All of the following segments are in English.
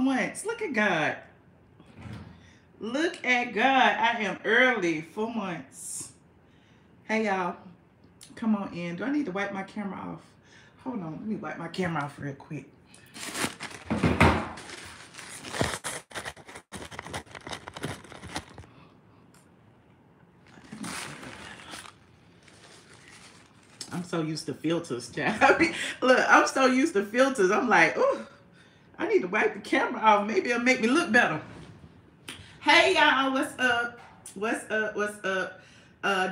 once. Look at God. Look at God. I am early for once. Hey, y'all. Come on in. Do I need to wipe my camera off? Hold on. Let me wipe my camera off real quick. I'm so used to filters, child. Look, I'm so used to filters. I'm like, oh, I need to wipe the camera off. Maybe it'll make me look better. Hey, y'all. What's up? What's up? What's up?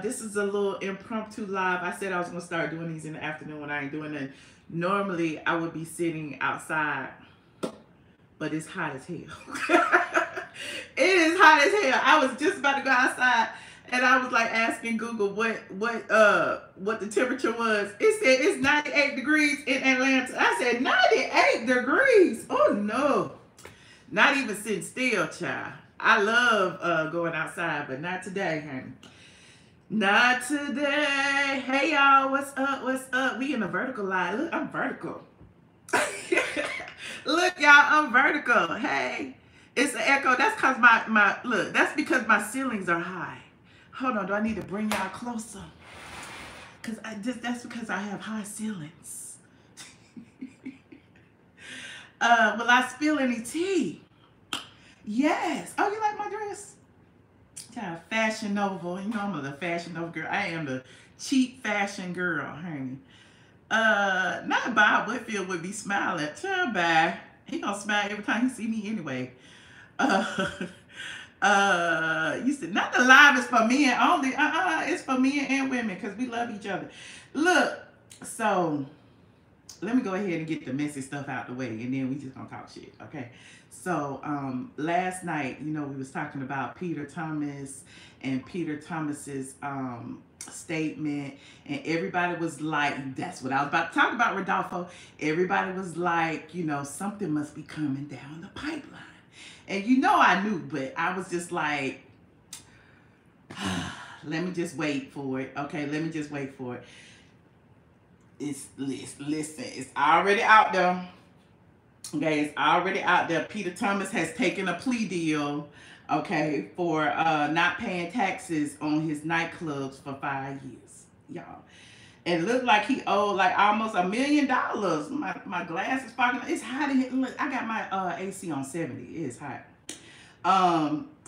This is a little impromptu live. I said I was going to start doing these in the afternoon when I ain't doing it. Normally, I would be sitting outside, but it's hot as hell. It is hot as hell. I was just about to go outside. And I was like asking Google what the temperature was. It said it's 98 degrees in Atlanta. I said 98 degrees. Oh no. Not even sitting still, child. I love going outside, but not today, honey. Not today. Hey y'all, what's up? What's up? We in a vertical line. Look, I'm vertical. Look, y'all, I'm vertical. Hey. It's an echo. That's because look, that's because my ceilings are high. Hold on, do I need to bring y'all closer? That's because I have high ceilings. Will I spill any tea? Yes. Oh, you like my dress? Child, Fashion Nova. You know I'm a Fashion Nova girl. I am the cheap fashion girl, honey. Not Bob Whitfield would be smiling. Child, bye. He gonna smile every time he see me anyway. You said not the live is for men only. It's for men and women because we love each other. Look, so let me go ahead and get the messy stuff out the way, and then we just gonna talk shit, okay? So last night, you know, we was talking about Peter Thomas and Peter Thomas's statement, and everybody was like, that's what I was about to talk about, Rodolfo. Everybody was like, you know, something must be coming down the pipeline. And you know I knew, but I was just like, let me just wait for it. Okay, let me just wait for it. Listen, it's already out there. Okay, it's already out there. Peter Thomas has taken a plea deal, okay, for not paying taxes on his nightclubs for 5 years, y'all. It looked like he owed like almost $1 million. My glass is fogging. It's hot in here. Look, I got my AC on 70. It is hot.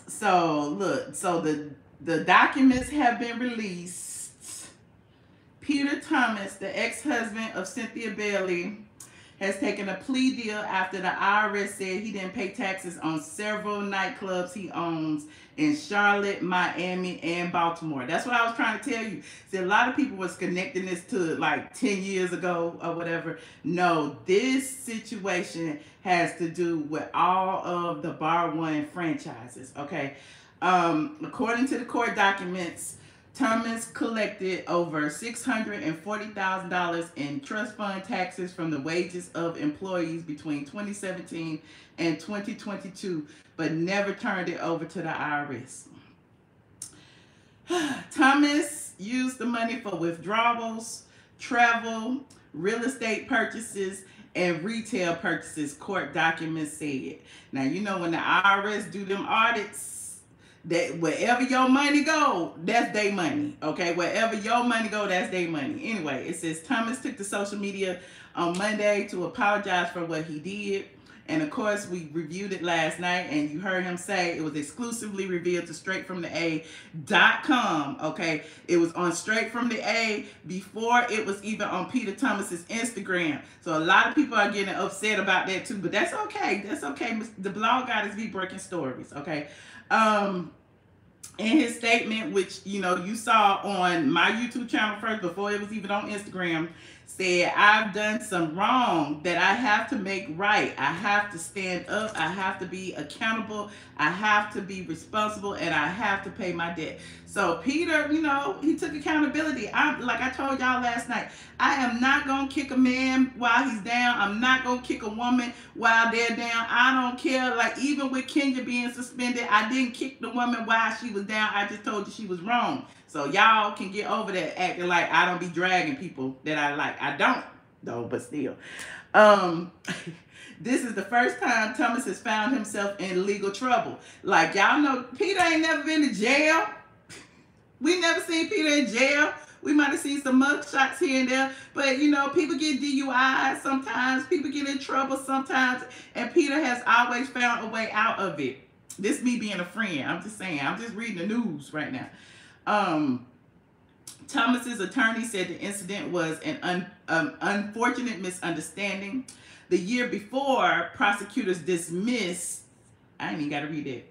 So look, so the documents have been released. Peter Thomas, the ex-husband of Cynthia Bailey, has taken a plea deal after the IRS said he didn't pay taxes on several nightclubs he owns in Charlotte, Miami, and Baltimore. That's what I was trying to tell you. See, a lot of people was connecting this to like 10 years ago or whatever. No, this situation has to do with all of the Bar One franchises, okay? According to the court documents, Thomas collected over $640,000 in trust fund taxes from the wages of employees between 2017 and 2022, but never turned it over to the IRS. Thomas used the money for withdrawals, travel, real estate purchases, and retail purchases, court documents said. Now, you know when the IRS do them audits, that wherever your money go, that's their money, okay? Wherever your money go, that's their money. Anyway, it says Thomas took to social media on Monday to apologize for what he did. And of course, we reviewed it last night, and you heard him say it was exclusively revealed to straightfromtheA.com, okay? It was on Straight From The A before it was even on Peter Thomas's Instagram. So a lot of people are getting upset about that too, but that's okay. That's okay. The blog goddess be breaking stories, okay? In his statement, which, you know, you saw on my YouTube channel first before it was even on Instagram, said, I've done some wrong that I have to make right. I have to stand up. I have to be accountable. I have to be responsible, and I have to pay my debt. So Peter, you know, he took accountability. Like I told y'all last night, I am not going to kick a man while he's down. I'm not going to kick a woman while they're down. I don't care. Like even with Kenya being suspended, I didn't kick the woman while she was down. I just told you she was wrong. So y'all can get over that acting like I don't be dragging people that I like. I don't, though, but still. This is the first time Thomas has found himself in legal trouble. Like, y'all know, Peter ain't never been to jail. We never seen Peter in jail. We might have seen some mug shots here and there, but you know, people get DUIs sometimes, people get in trouble sometimes, and Peter has always found a way out of it. This me being a friend, I'm just saying, I'm just reading the news right now. Thomas's attorney said the incident was an unfortunate misunderstanding. The year before, prosecutors dismissed, I ain't even got to read it.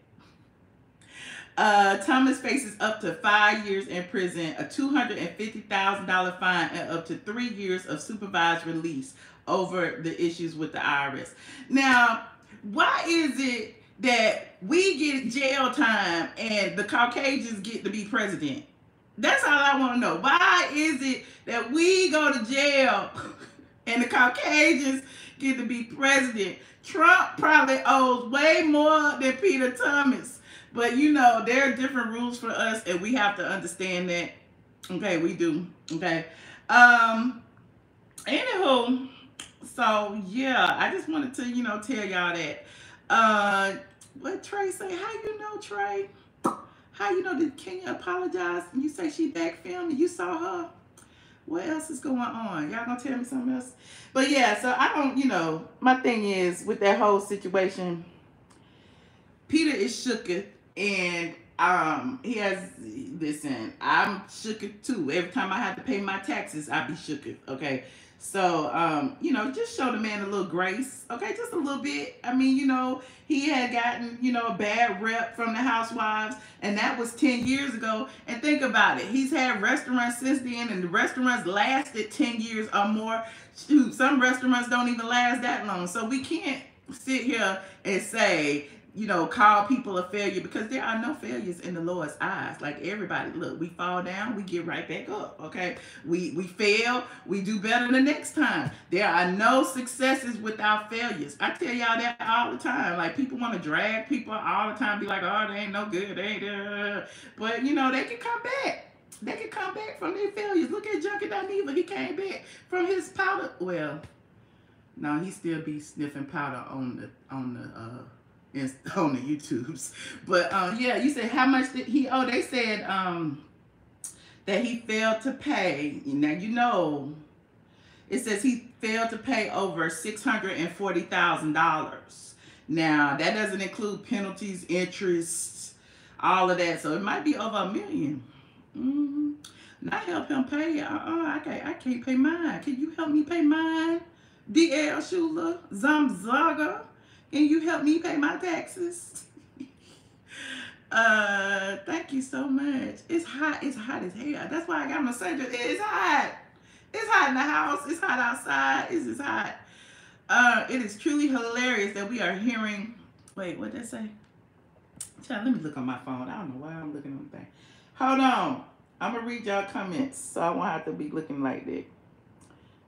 Thomas faces up to 5 years in prison, a $250,000 fine, and up to 3 years of supervised release over the issues with the IRS. Now, why is it that we get jail time and the Caucasians get to be president? That's all I want to know. Why is it that we go to jail and the Caucasians get to be president? Trump probably owes way more than Peter Thomas. But, you know, there are different rules for us, and we have to understand that. Okay, we do. Okay. Anywho, so, yeah, I just wanted to, you know, tell y'all that. What Trey say? How you know, Trey? How you know? Did Kenya apologize? And you say she back filming? You saw her? What else is going on? Y'all gonna tell me something else? But, yeah, so I don't, you know, my thing is, with that whole situation, Peter is shooketh. And he has, listen, I'm shooketh too. Every time I have to pay my taxes, I be shooketh, okay? So, you know, just show the man a little grace, okay? Just a little bit. I mean, you know, he had gotten, you know, a bad rep from the Housewives, and that was 10 years ago. And think about it. He's had restaurants since then, and the restaurants lasted 10 years or more. Shoot, some restaurants don't even last that long. So we can't sit here and say, you know, call people a failure, because there are no failures in the Lord's eyes. Like, everybody, look, we fall down, we get right back up, okay? We fail, we do better the next time. There are no successes without failures. I tell y'all that all the time. Like, people want to drag people all the time, be like, oh, they ain't no good, they ain't, but, you know, they can come back. They can come back from their failures. Look at Junkie Dineva. He came back from his powder. Well, no, he still be sniffing powder on the YouTubes. But yeah, you said how much did he owe? They said that he failed to pay. Now, you know, it says he failed to pay over $640,000. Now, that doesn't include penalties, interest, all of that. So it might be over $1 million. Not help him pay. I can't pay mine. Can you help me pay mine? DL Shula, Zamzaga. Can you help me pay my taxes? Thank you so much. It's hot. It's hot as hell. That's why I got my sandals. It's hot. It's hot in the house. It's hot outside. It's just hot. It is truly hilarious that we are hearing. Wait, what did that say? Child, let me look on my phone. I don't know why I'm looking on the thing. Hold on. I'm going to read y'all comments, so I won't have to be looking like that.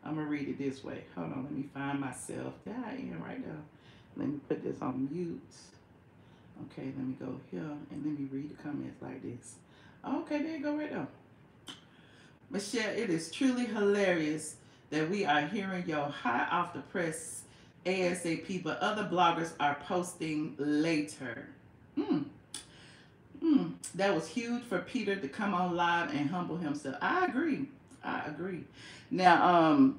I'm going to read it this way. Hold on. Let me find myself. There I am right now. Let me put this on mute. Okay, let me go here and let me read the comments like this. Okay, there you go right there. Michelle, it is truly hilarious that we are hearing your hot off the press ASAP, but other bloggers are posting later. That was huge for Peter to come on live and humble himself. I agree. Now,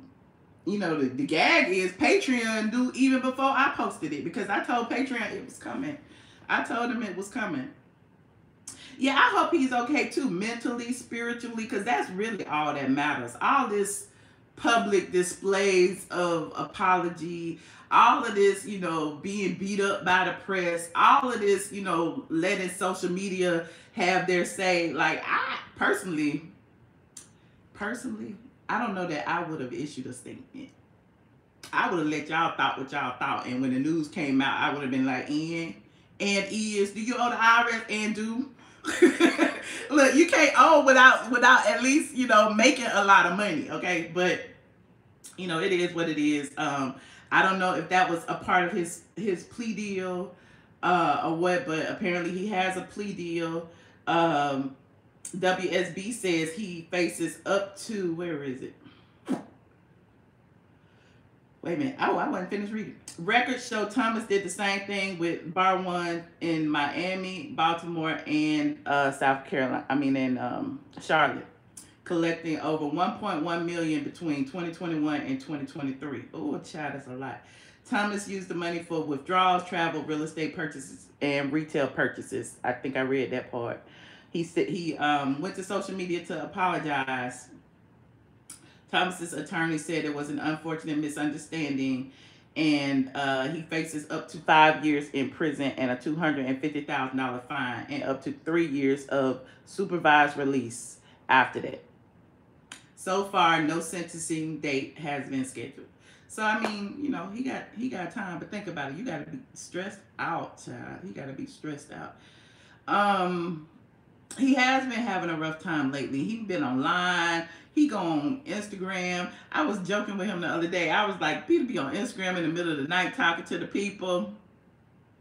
you know, the gag is Patreon do even before I posted it, because I told Patreon it was coming. I told him it was coming. Yeah, I hope he's okay too, mentally, spiritually, because that's really all that matters. All this public displays of apology, all of this, you know, being beat up by the press, all of this, you know, letting social media have their say. Like, I personally, I don't know that I would have issued a statement. I would have let y'all thought what y'all thought. And when the news came out, I would have been like, do you owe the IRS and do? Look, you can't owe without at least, you know, making a lot of money, okay? But, you know, it is what it is. I don't know if that was a part of his plea deal or what, but apparently he has a plea deal. WSB says he faces up to, where is it? Wait a minute. Oh, I wasn't finished reading. Records show Thomas did the same thing with Bar One in Miami, Baltimore, and South Carolina. I mean, in Charlotte, collecting over 1.1 million between 2021 and 2023. Oh, child, that's a lot. Thomas used the money for withdrawals, travel, real estate purchases, and retail purchases. I think I read that part. He said he went to social media to apologize. Thomas's attorney said it was an unfortunate misunderstanding, and he faces up to 5 years in prison and a $250,000 fine and up to 3 years of supervised release after that. So far, no sentencing date has been scheduled. So I mean, you know, he got time, but think about it. You got to be stressed out, child. He got to be stressed out. He has been having a rough time lately. He's been online. He go on Instagram. I was joking with him the other day. I was like, Peter be on Instagram in the middle of the night talking to the people.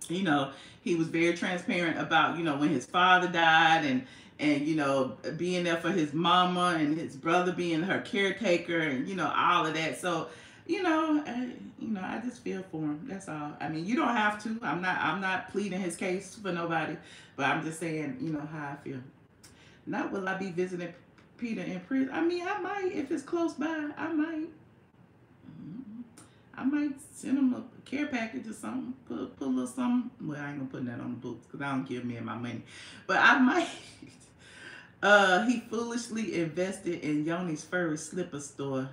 You know, he was very transparent about, you know, when his father died and you know, being there for his mama and his brother being her caretaker and, you know, all of that. So, you know, I just feel for him. That's all. I mean, you don't have to. I'm not pleading his case for nobody, but I'm just saying, you know, how I feel. Not will I be visiting Peter in prison. I mean, I might, if it's close by, I might. I might send him a care package or something. Put a little something. Well, I ain't gonna put that on the books because I don't give me my money. But I might. He foolishly invested in Yoni's furry slipper store.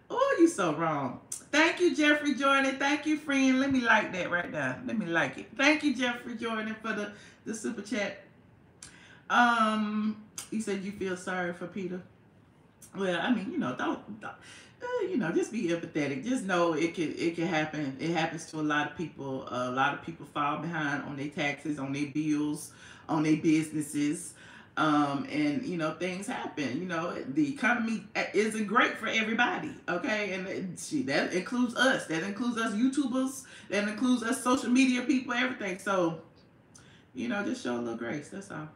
Oh, you so wrong. Thank you, Jeffrey Jordan. Thank you, friend. Let me like that right now. Let me like it. Thank you, Jeffrey Jordan, for the super chat. You said you feel sorry for Peter. Well, I mean, you know, don't you know, just be empathetic. Just know it can happen. It happens to a lot of people. A lot of people fall behind on their taxes, on their bills, on their businesses. And you know, things happen. You know, the economy isn't great for everybody. Okay, and that includes us. That includes us YouTubers. That includes us social media people. Everything. So, you know, just show a little grace. That's all.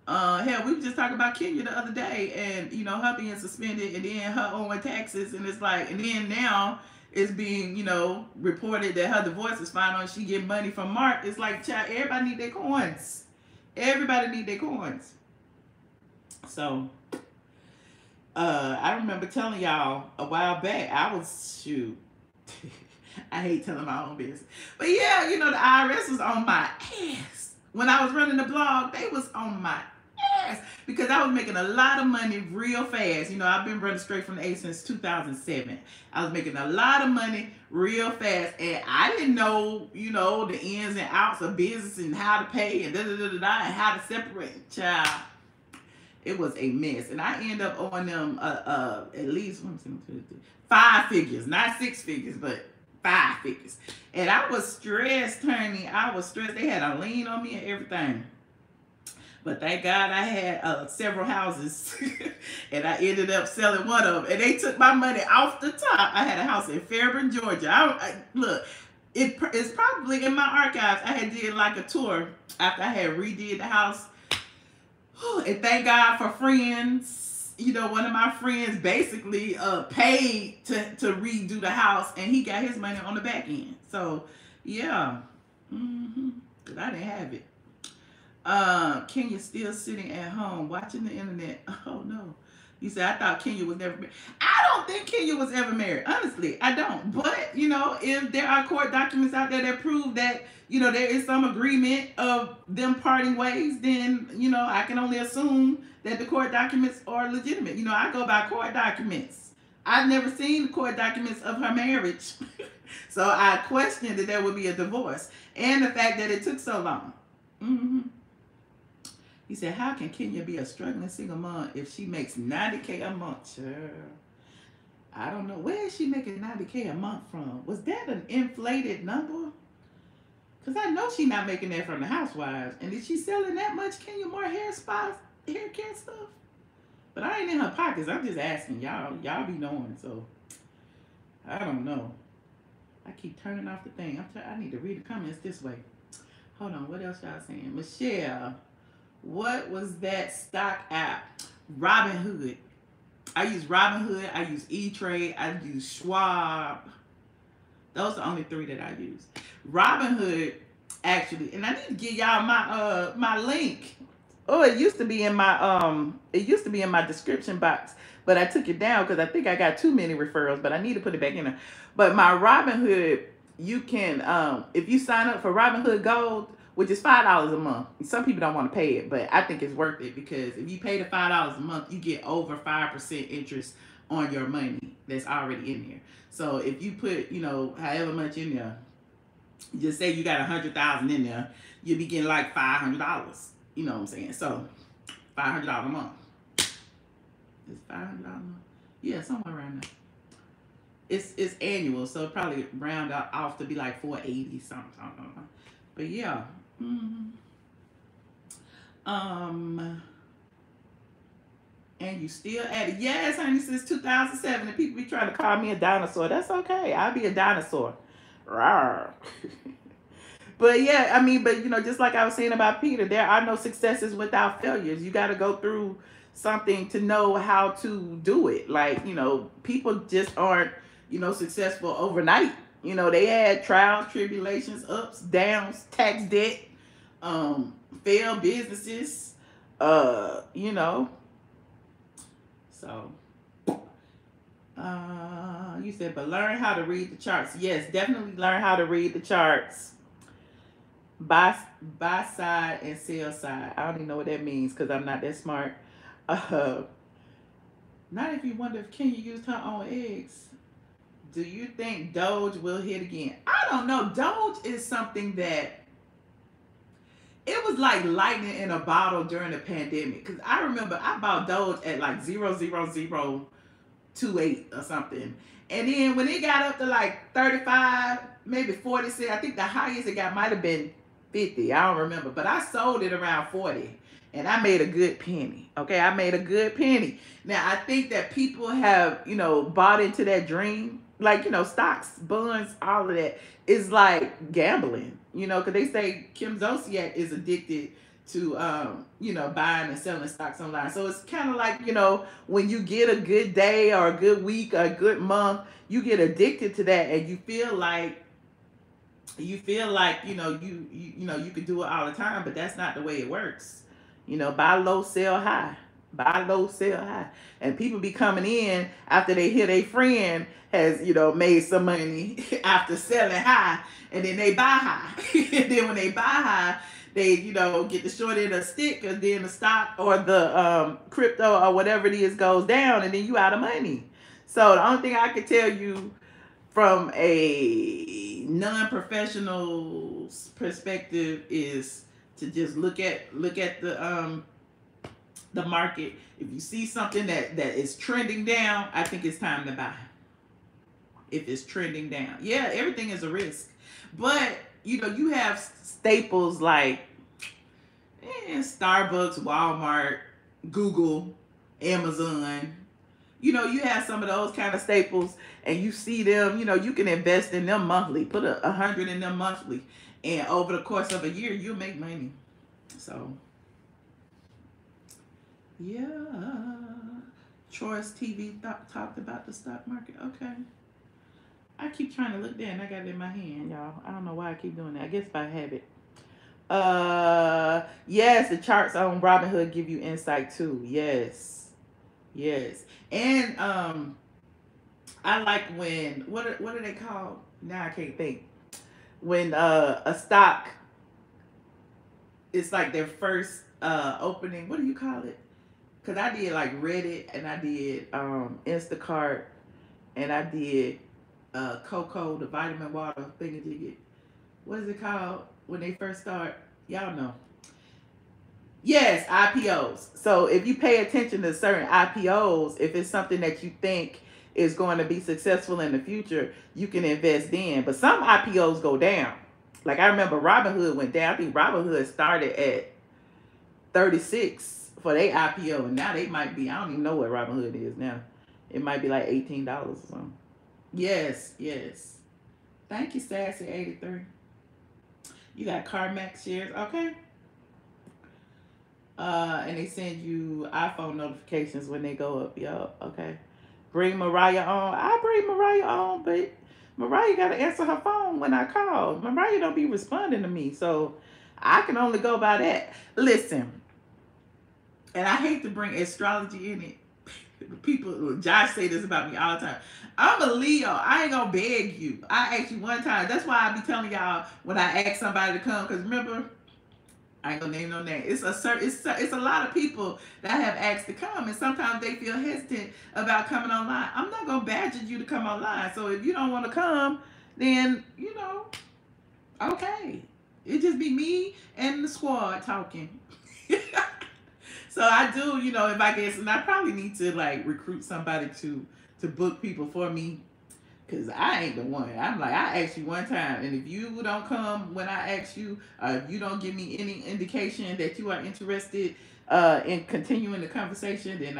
Hell, we were just talking about Kenya the other day, and you know, her being suspended, and then her owing taxes, and it's like, and then now it's being, you know, reported that her divorce is final, and she get money from Mark. It's like, child, everybody need their coins. Everybody need their coins. So, I remember telling y'all a while back, I was, shoot, I hate telling my own business, but yeah, you know, the IRS was on my ass. When I was running the blog, they was on my ass because I was making a lot of money real fast. You know, I've been running straight from the A since 2007. I was making a lot of money real fast, and I didn't know, you know, the ins and outs of business and how to pay and and how to separate. Child, it was a mess, and I ended up owing them at least 1, 2, 3, 5 figures, not 6 figures, but 5 figures. And I was stressed, honey. I was stressed. They had a lien on me and everything. But thank God I had several houses. And I ended up selling one of them. And they took my money off the top. I had a house in Fairburn, Georgia. Look, it's probably in my archives. I had did like a tour after I had redid the house. And thank God for friends. You know, one of my friends basically paid to redo the house, and he got his money on the back end. So, yeah. Because I didn't have it. Kenya still sitting at home watching the internet. Oh, no. You said, I thought Kenya was never married. I don't think Kenya was ever married. Honestly, I don't. But, you know, if there are court documents out there that prove that, you know, there is some agreement of them parting ways, then, you know, I can only assume that the court documents are legitimate. You know, I go by court documents. I've never seen the court documents of her marriage. So I questioned that there would be a divorce. And the fact that it took so long. He said, how can Kenya be a struggling single mom if she makes $90K a month? Sure. I don't know. Where is she making $90K a month from? Was that an inflated number? Because I know she's not making that from the Housewives. And is she selling that much Kenya more hair spas, hair care stuff? But I ain't in her pockets. I'm just asking y'all. Y'all be knowing. So, I don't know. I keep turning off the thing. I need to read the comments this way. Hold on. What else y'all saying? Michelle. What was that stock app? Robinhood. I use Robinhood. I use E-Trade. I use Schwab. Those are the only 3 that I use. Robinhood, actually, and I need to give y'all my link. Oh, it used to be in my description box, but I took it down because I think I got too many referrals, but I need to put it back in there. But my Robinhood, you can if you sign up for Robinhood Gold, which is $5 a month. Some people don't want to pay it, but I think it's worth it because if you pay the $5 a month, you get over 5% interest on your money that's already in there. So if you put, however much in there, just say you got 100,000 in there, you'll be getting like $500. You know what I'm saying? So $500 a month. It's $500 a month. Yeah, somewhere around there. It's annual, so it probably round off to be like 480 something. But yeah. And you still at it. Yes, honey, since 2007. And people be trying to call me a dinosaur. That's okay. I'll be a dinosaur. Rawr. But yeah, I mean, just like I was saying about Peter, there are no successes without failures. You got to go through something to know how to do it. Like, people just aren't, successful overnight. They had trials, tribulations, ups, downs, tax debt, failed businesses, So, you said, but learn how to read the charts. Yes, definitely learn how to read the charts. Buy side and sell side. I don't even know what that means because I'm not that smart. Not if you wonder if Kenya used her own eggs. Do you think Doge will hit again? I don't know. Doge is something that it was like lightning in a bottle during the pandemic. Because I remember I bought Doge at like 0.00028 or something. And then when it got up to like 35, maybe 40 cents, I think the highest it got might have been 50. I don't remember. But I sold it around 40. And I made a good penny. Okay, I made a good penny. Now, I think that people have, bought into that dream. Like, stocks, bonds, all of that is like gambling. Because they say Kim Zolciak is addicted to, buying and selling stocks online. So it's kind of like, when you get a good day or a good week or a good month, you get addicted to that and you feel like, you could do it all the time, but that's not the way it works. Buy low, sell high. Buy low, sell high. And people be coming in after they hear their friend has, made some money after selling high. And then they buy high. And then when they buy high, they, get the short end of the stick. And then the stock or the crypto or whatever it is goes down. And then you out of money. So the only thing I can tell you from a non-professional's perspective is to just look at the market. If you see something that is trending down, I think it's time to buy. If it's trending down, yeah, everything is a risk. But you have staples like Starbucks, Walmart, Google, Amazon. You have some of those kind of staples, and you see them. You can invest in them monthly. Put 100 in them monthly, and over the course of a year, you'll make money. So, yeah. Troy's TV talked about the stock market. Okay. I keep trying to look there, and I got it in my hand, y'all. I don't know why I keep doing that. I guess by habit. Yes, the charts on Robinhood give you insight too. Yes. And I like when what are they called? Now I can't think. When a stock, it's like their first opening. What do you call it? Because I did like Reddit, and I did Instacart, and I did Cocoa, the vitamin water thingy. What is it called when they first start? Y'all know. Yes, IPOs. So if you pay attention to certain IPOs, if it's something that you think is going to be successful in the future, you can invest in. But some IPOs go down. Like I remember Robinhood went down. I think Robinhood started at 36 for their IPO, and now they might be, I don't even know what Robinhood is now. It might be like $18 or something. Yes. Thank you, Sassy83. You got CarMax shares, okay? And they send you iPhone notifications when they go up. Yo, okay. Bring Mariah on. I bring Mariah on, but Mariah got to answer her phone when I call. Mariah don't be responding to me, so I can only go by that. Listen, and I hate to bring astrology in it. People, Josh say this about me all the time. I'm a Leo. I ain't gonna beg you. I asked you one time. That's why I be telling y'all when I ask somebody to come. Cause remember, I ain't gonna name no name. It's a lot of people that have asked to come, and sometimes they feel hesitant about coming online. I'm not gonna badger you to come online. So if you don't want to come, then okay. It just be me and the squad talking. So I do, if I guess, and I probably need to like recruit somebody to book people for me, because I ain't the one. I'm like, I asked you one time, and if you don't come when I ask you, if you don't give me any indication that you are interested in continuing the conversation, then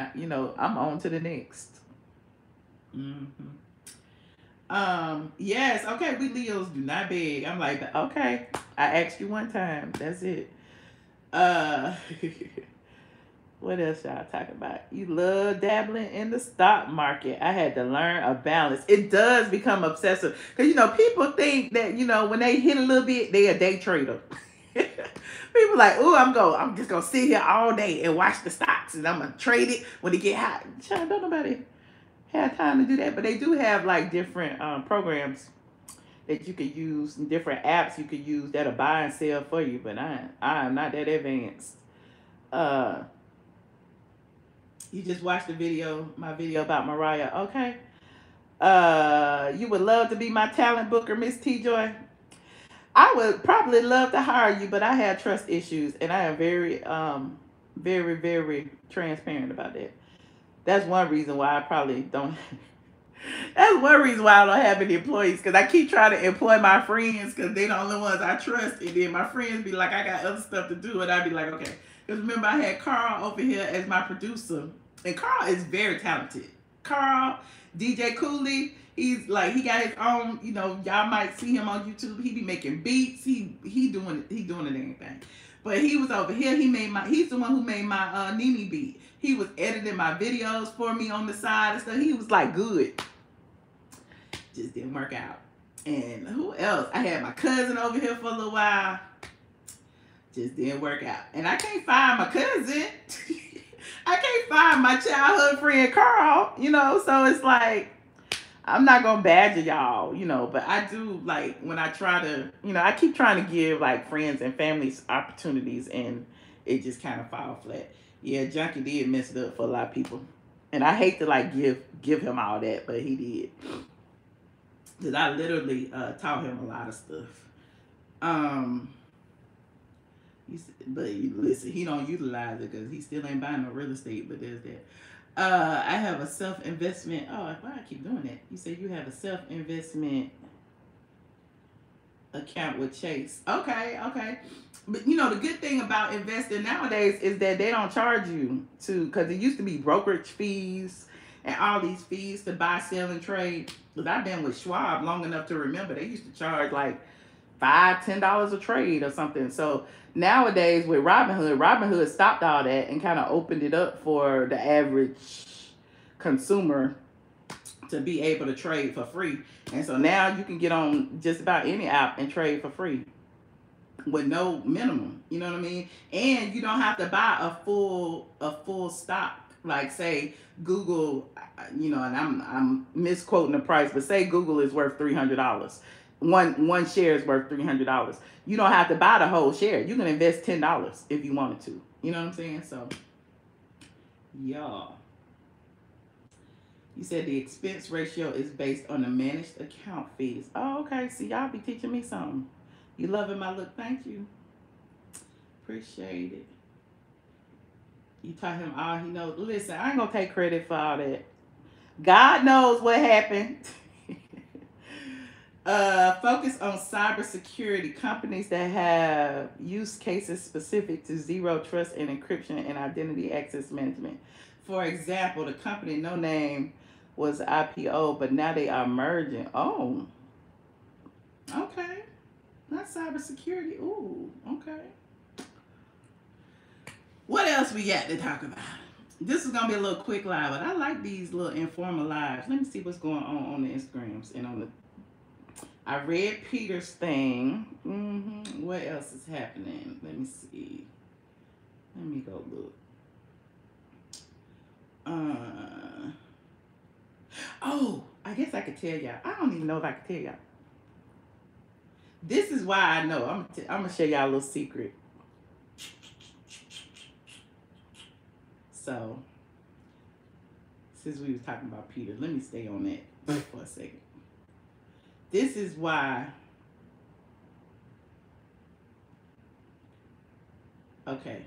I'm on to the next. Yes, okay, we Leos do not beg. I'm like, okay, I asked you one time. That's it. What else y'all talking about? You love dabbling in the stock market. I had to learn a balance. It does become obsessive. Because, people think that, when they hit a little bit, they a day trader. People like, oh, I'm just going to sit here all day and watch the stocks. And I'm going to trade it when it get hot. Child, don't nobody have time to do that. But they do have, like, different programs that you could use, and different apps you could use that'll buy and sell for you. But I am not that advanced. You just watched my video about Mariah. Okay. You would love to be my talent booker, Miss T-Joy. I would probably love to hire you, but I have trust issues, and I am very, very, very transparent about that. That's one reason why I probably don't. That's one reason why I don't have any employees, because I keep trying to employ my friends because they're the only ones I trust, and then my friends be like, I got other stuff to do, and I'd be like, okay. Because remember, I had Carl over here as my producer. And Carl is very talented. Carl, DJ Cooley, he's like, he got his own, y'all might see him on YouTube. He be making beats. He doing anything. But he was over here. He's the one who made my Nene beat. He was editing my videos for me on the side and stuff. He was like good. Just didn't work out. And who else? I had my cousin over here for a little while. Just didn't work out. And I can't find my cousin. I can't find my childhood friend Carl, so it's like, I'm not going to badger y'all, but I do, like, when I try to, I keep trying to give, like, friends and families opportunities, and it just kind of fall flat. Yeah, Junkie did mess it up for a lot of people. And I hate to, like, give him all that, but he did. Because I literally taught him a lot of stuff. But listen, he don't utilize it because he still ain't buying no real estate, but there's that. I have a self-investment. Oh, why I keep doing that? You say you have a self-investment account with Chase. Okay. But the good thing about investing nowadays is that they don't charge you because it used to be brokerage fees and all these fees to buy, sell, and trade. Because I've been with Schwab long enough to remember they used to charge like $5-10 a trade or something. So nowadays with Robinhood stopped all that and kind of opened it up for the average consumer to be able to trade for free. And so now you can get on just about any app and trade for free with no minimum. You know what I mean? And you don't have to buy a full stock. Like say Google, and I'm misquoting the price, but say Google is worth $300. One share is worth $300. You don't have to buy the whole share. You can invest $10 if you wanted to. You know what I'm saying? So, y'all. You said the expense ratio is based on the managed account fees. Oh, okay. See, y'all be teaching me something. You loving my look? Thank you. Appreciate it. You taught him all he knows. Listen, I ain't going to take credit for all that. God knows what happened. Focus on cybersecurity. Companies that have use cases specific to zero trust and encryption and identity access management. For example, the company No Name was IPO, but now they are merging. Oh, okay. Not cybersecurity. Ooh, okay. What else we got to talk about? This is going to be a little quick live, but I like these little informal lives. Let me see what's going on the Instagrams and on the I read Peter's thing. What else is happening? Let me see. Let me go look. Oh, I guess I could tell y'all. I don't even know if I could tell y'all. This is why I know. I'm gonna show y'all a little secret. So, since we was talking about Peter, let me stay on that for a second. This is why. Okay.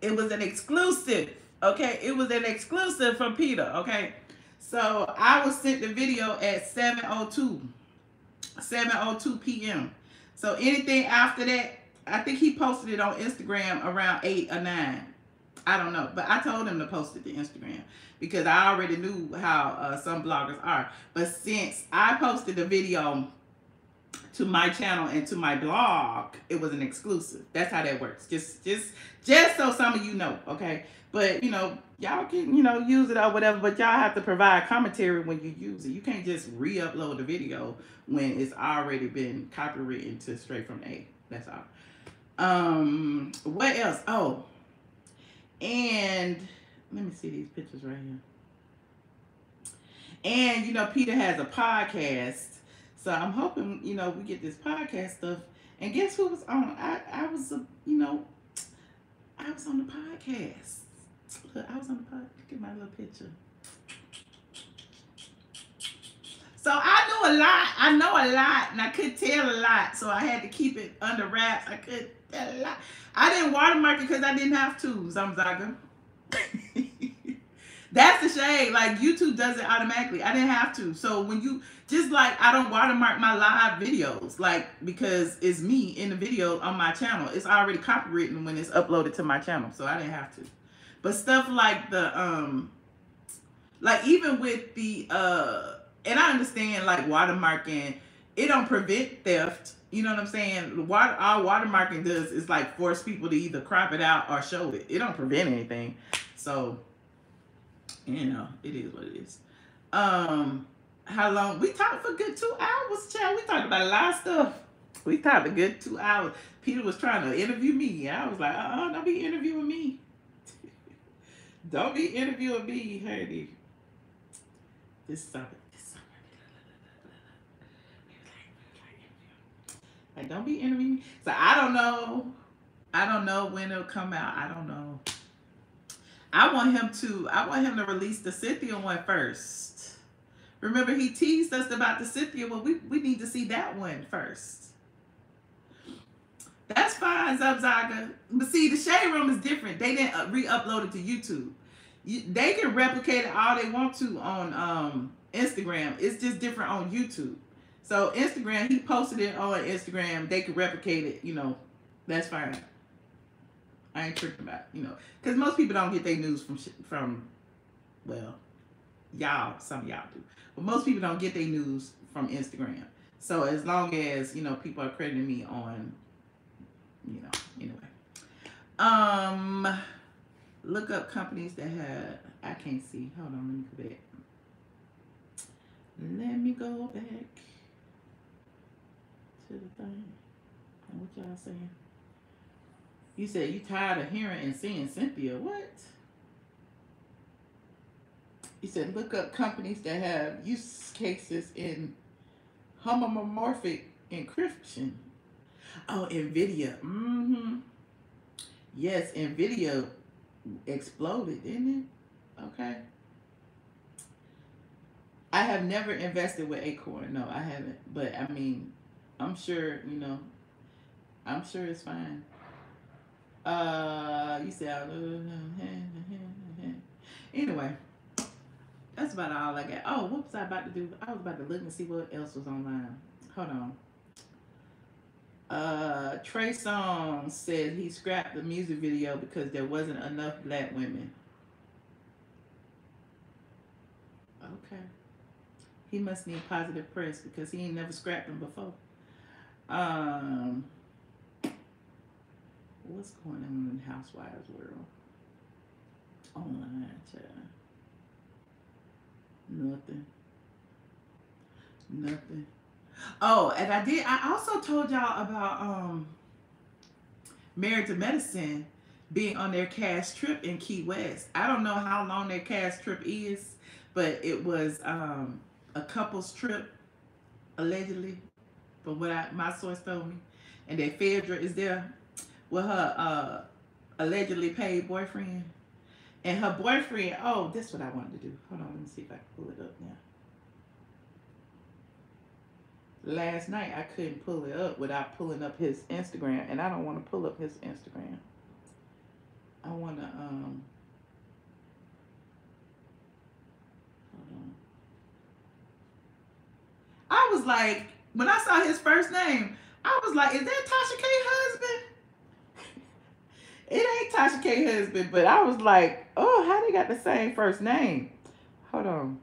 It was an exclusive. Okay, it was an exclusive from Peter. Okay, so I was sent the video at 7:02 p.m. So anything after that, I think he posted it on Instagram around 8 or 9. I don't know, but I told him to post it to Instagram because I already knew how some bloggers are. But since I posted the video to my channel and to my blog, it was an exclusive. That's how that works. Just so some of you know, okay? But you know, y'all can, you know, use it or whatever, but y'all have to provide commentary when you use it. You can't just re-upload the video when it's already been copywritten to straight from A. That's all. What else? Oh, and let me see these pictures right here. And you know, Peter has a podcast. So I'm hoping, you know, we get this podcast stuff. And guess who was on? I was, you know, I was on the podcast. Look, I was on the podcast. Look at my little picture. So I know a lot. I know a lot, and I could tell a lot. So I had to keep it under wraps. I could tell a lot. I didn't watermark it because I didn't have to, Zamzaga. That's the shade. Like, YouTube does it automatically. I didn't have to. So when you, just like I don't watermark my live videos, like, because it's me in the video on my channel. It's already copywritten when it's uploaded to my channel. So I didn't have to. But stuff like the, like even with the, and I understand like watermarking, it don't prevent theft. You know what I'm saying? All watermarking does is like force people to either crop it out or show it. It don't prevent anything. So, you know, it is what it is. How long? We talked for a good 2 hours, child. We talked about a lot of stuff. We talked a good 2 hours. Peter was trying to interview me. I was like, don't be interviewing me. Don't be interviewing me, honey. This summer. Like, don't be interviewing me. So I don't know. I don't know when it'll come out. I don't know. I want him to release the Cynthia one first. Remember, he teased us about the Cynthia one. We need to see that one first. That's fine, Zubzaga. But see, the Shade Room is different. They didn't re-upload it to YouTube. They can replicate it all they want to on Instagram. It's just different on YouTube. So Instagram, he posted it on Instagram. They could replicate it, you know. That's fine. I ain't tripping about it, you know. Because most people don't get their news from, well, y'all, some of y'all do. But most people don't get their news from Instagram. So as long as, you know, people are crediting me on, you know, anyway. Look up companies that have, I can't see. Hold on, let me go back. Let me go back to the thing. And what y'all saying? You said you tired of hearing and seeing Cynthia. What? You said look up companies that have use cases in homomorphic encryption. Oh, NVIDIA. Yes, NVIDIA exploded, didn't it? Okay. I have never invested with Acorn. No, I haven't. But I mean, I'm sure, you know, I'm sure it's fine. You said, anyway, that's about all I got. Oh, what was I about to do? I was about to look and see what else was online. Hold on. Trey Songz said he scrapped the music video because there wasn't enough black women. Okay. He must need positive press because he ain't never scrapped them before. What's going on in the Housewives world? Online, child. Nothing. Nothing. Oh, and I also told y'all about Married to Medicine being on their cast trip in Key West. I don't know how long their cast trip is, but it was a couple's trip, allegedly, from what my source told me. And that Phaedra is there with her allegedly paid boyfriend. And her boyfriend, oh, that's what I wanted to do. Hold on, let me see if I can pull it up now. Last night I couldn't pull it up without pulling up his Instagram, and I don't want to pull up his Instagram. I want to hold on. I was like, when I saw his first name, I was like, is that Tasha K husband? It ain't Tasha K husband, but I was like, oh, how they got the same first name? Hold on.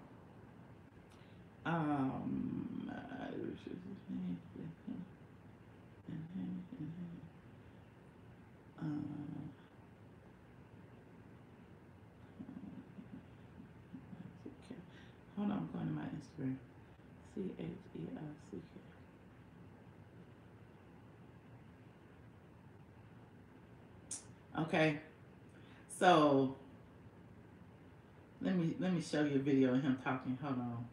Hold on, I'm going to my Instagram. CHEICK. Okay, so let me show you a video of him talking. Hold on.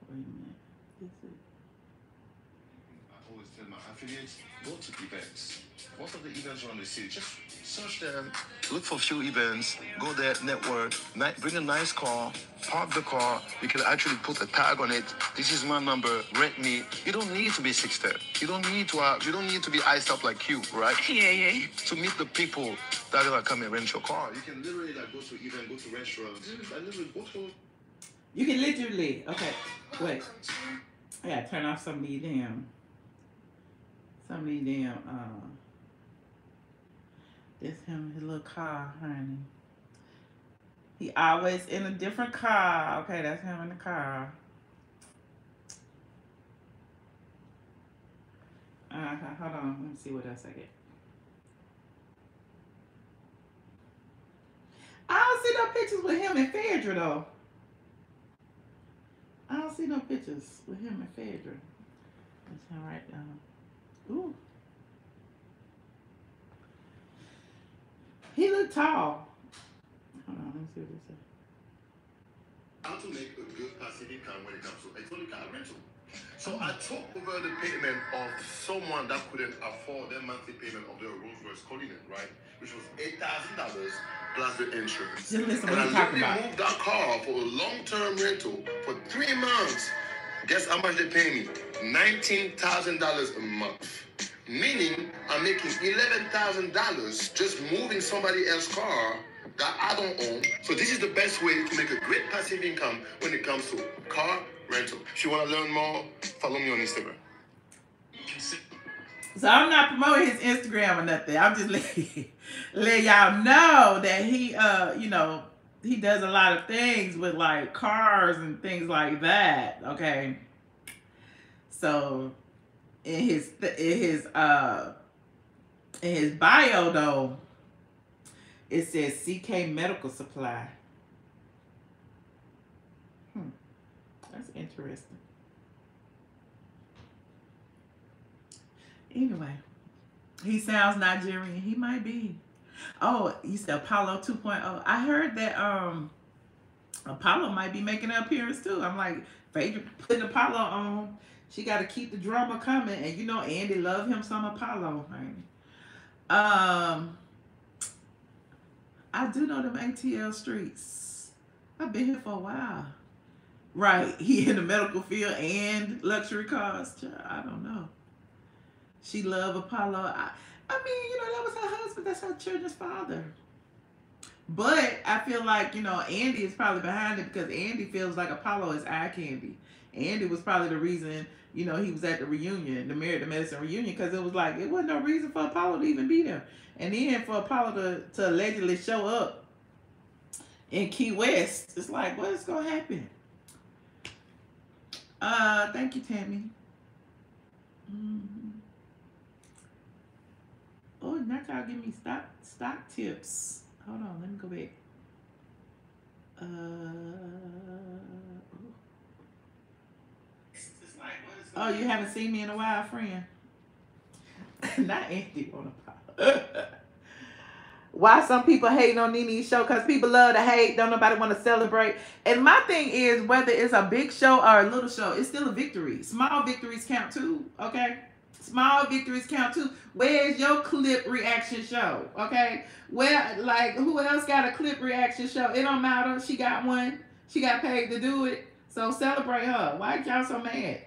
Wait a minute. This is. I always tell my affiliates, go to events. Most of the events around the city, just search them, look for a few events, go there, network, bring a nice car, park the car. You can actually put a tag on it. This is my number, rent me. You don't need to be 6'10". You don't need to be iced up like you, right? Yeah. To meet the people that are gonna come and rent your car. You can literally like go to event, go to restaurants, and literally go to. You can literally, okay, wait. I gotta turn off some of these damn, this him, his little car, honey. He always in a different car. Okay, that's him in the car. Hold on, let me see what else I get. I don't see no pictures with him and Phaedra though. I don't see no pictures with him and Phaedra. That's him right down. Ooh. He looked tall. Hold on, let me see what this says. How to make a good passive income when it comes to a car rental. So I took over the payment of someone that couldn't afford their monthly payment of their Rolls-Royce Cullinan, right? Which was $8,000 plus the insurance. Just listen and what I he's talking literally about. moved that car for a long-term rental for 3 months. Guess how much they pay me? $19,000 a month. Meaning I'm making $11,000 just moving somebody else's car that I don't own. So this is the best way to make a great passive income when it comes to car rental. If you want to learn more, follow me on Instagram. So I'm not promoting his Instagram or nothing. I'm just letting y'all know that he, he does a lot of things with like cars and things like that. Okay. So in his bio though, it says CK Medical Supply. That's interesting. Anyway, he sounds Nigerian. He might be. Oh, you said Apollo 2.0. I heard that Apollo might be making an appearance too. I'm like, Phaedra putting Apollo on. She got to keep the drama coming. And you know, Andy love him some Apollo. Right? I do know them ATL streets. I've been here for a while. Right. He in the medical field and luxury cars. I don't know. She loved Apollo. I mean, that was her husband. That's her children's father. But I feel like, Andy is probably behind it because Andy feels like Apollo is eye candy. Andy was probably the reason, he was at the reunion, the Married to Medicine reunion, because it was like, it wasn't no reason for Apollo to even be there. And then for Apollo to allegedly show up in Key West, it's like, what is going to happen? Thank you, Tammy. Oh, now y'all give me stock tips. Hold on, let me go back. Oh, you haven't seen me in a while, friend. Not Andy on the pop. Why some people hating on Nene's show? Because people love to hate. Don't nobody want to celebrate. And my thing is, whether it's a big show or a little show, it's still a victory. Small victories count too, okay? Small victories count too. Where's your clip reaction show, okay? Where, like, who else got a clip reaction show? It don't matter. She got one. She got paid to do it. So celebrate her. Why y'all so mad?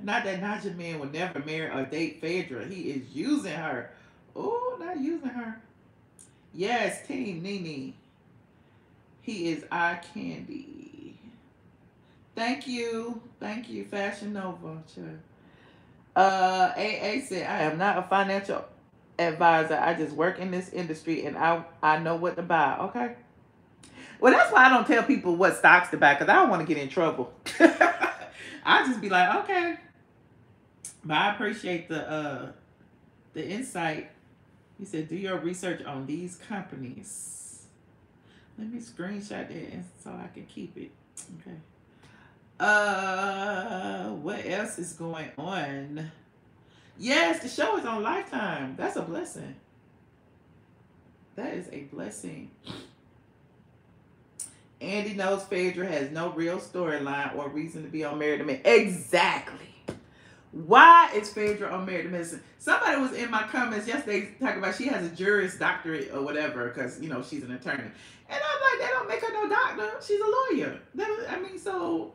Not that INDEFINITE will never marry or date Phaedra. He is using her. Oh, not using her. Yes, Team Nene. He is eye candy. Thank you. Thank you, Fashion Nova. AA said, I am not a financial advisor. I just work in this industry and I know what to buy. Okay. Well, that's why I don't tell people what stocks to buy, because I don't want to get in trouble. I just be like, okay. But I appreciate the insight. He said, do your research on these companies. Let me screenshot that so I can keep it. Okay. What else is going on? Yes, the show is on Lifetime. That's a blessing. That is a blessing. Andy knows Phaedra has no real storyline or reason to be on Married to Men. Exactly. Why is Phaedra on Married to Medicine? Somebody was in my comments yesterday talking about she has a Juris Doctorate or whatever because, you know, she's an attorney. And I'm like, that don't make her no doctor. She's a lawyer. I mean, so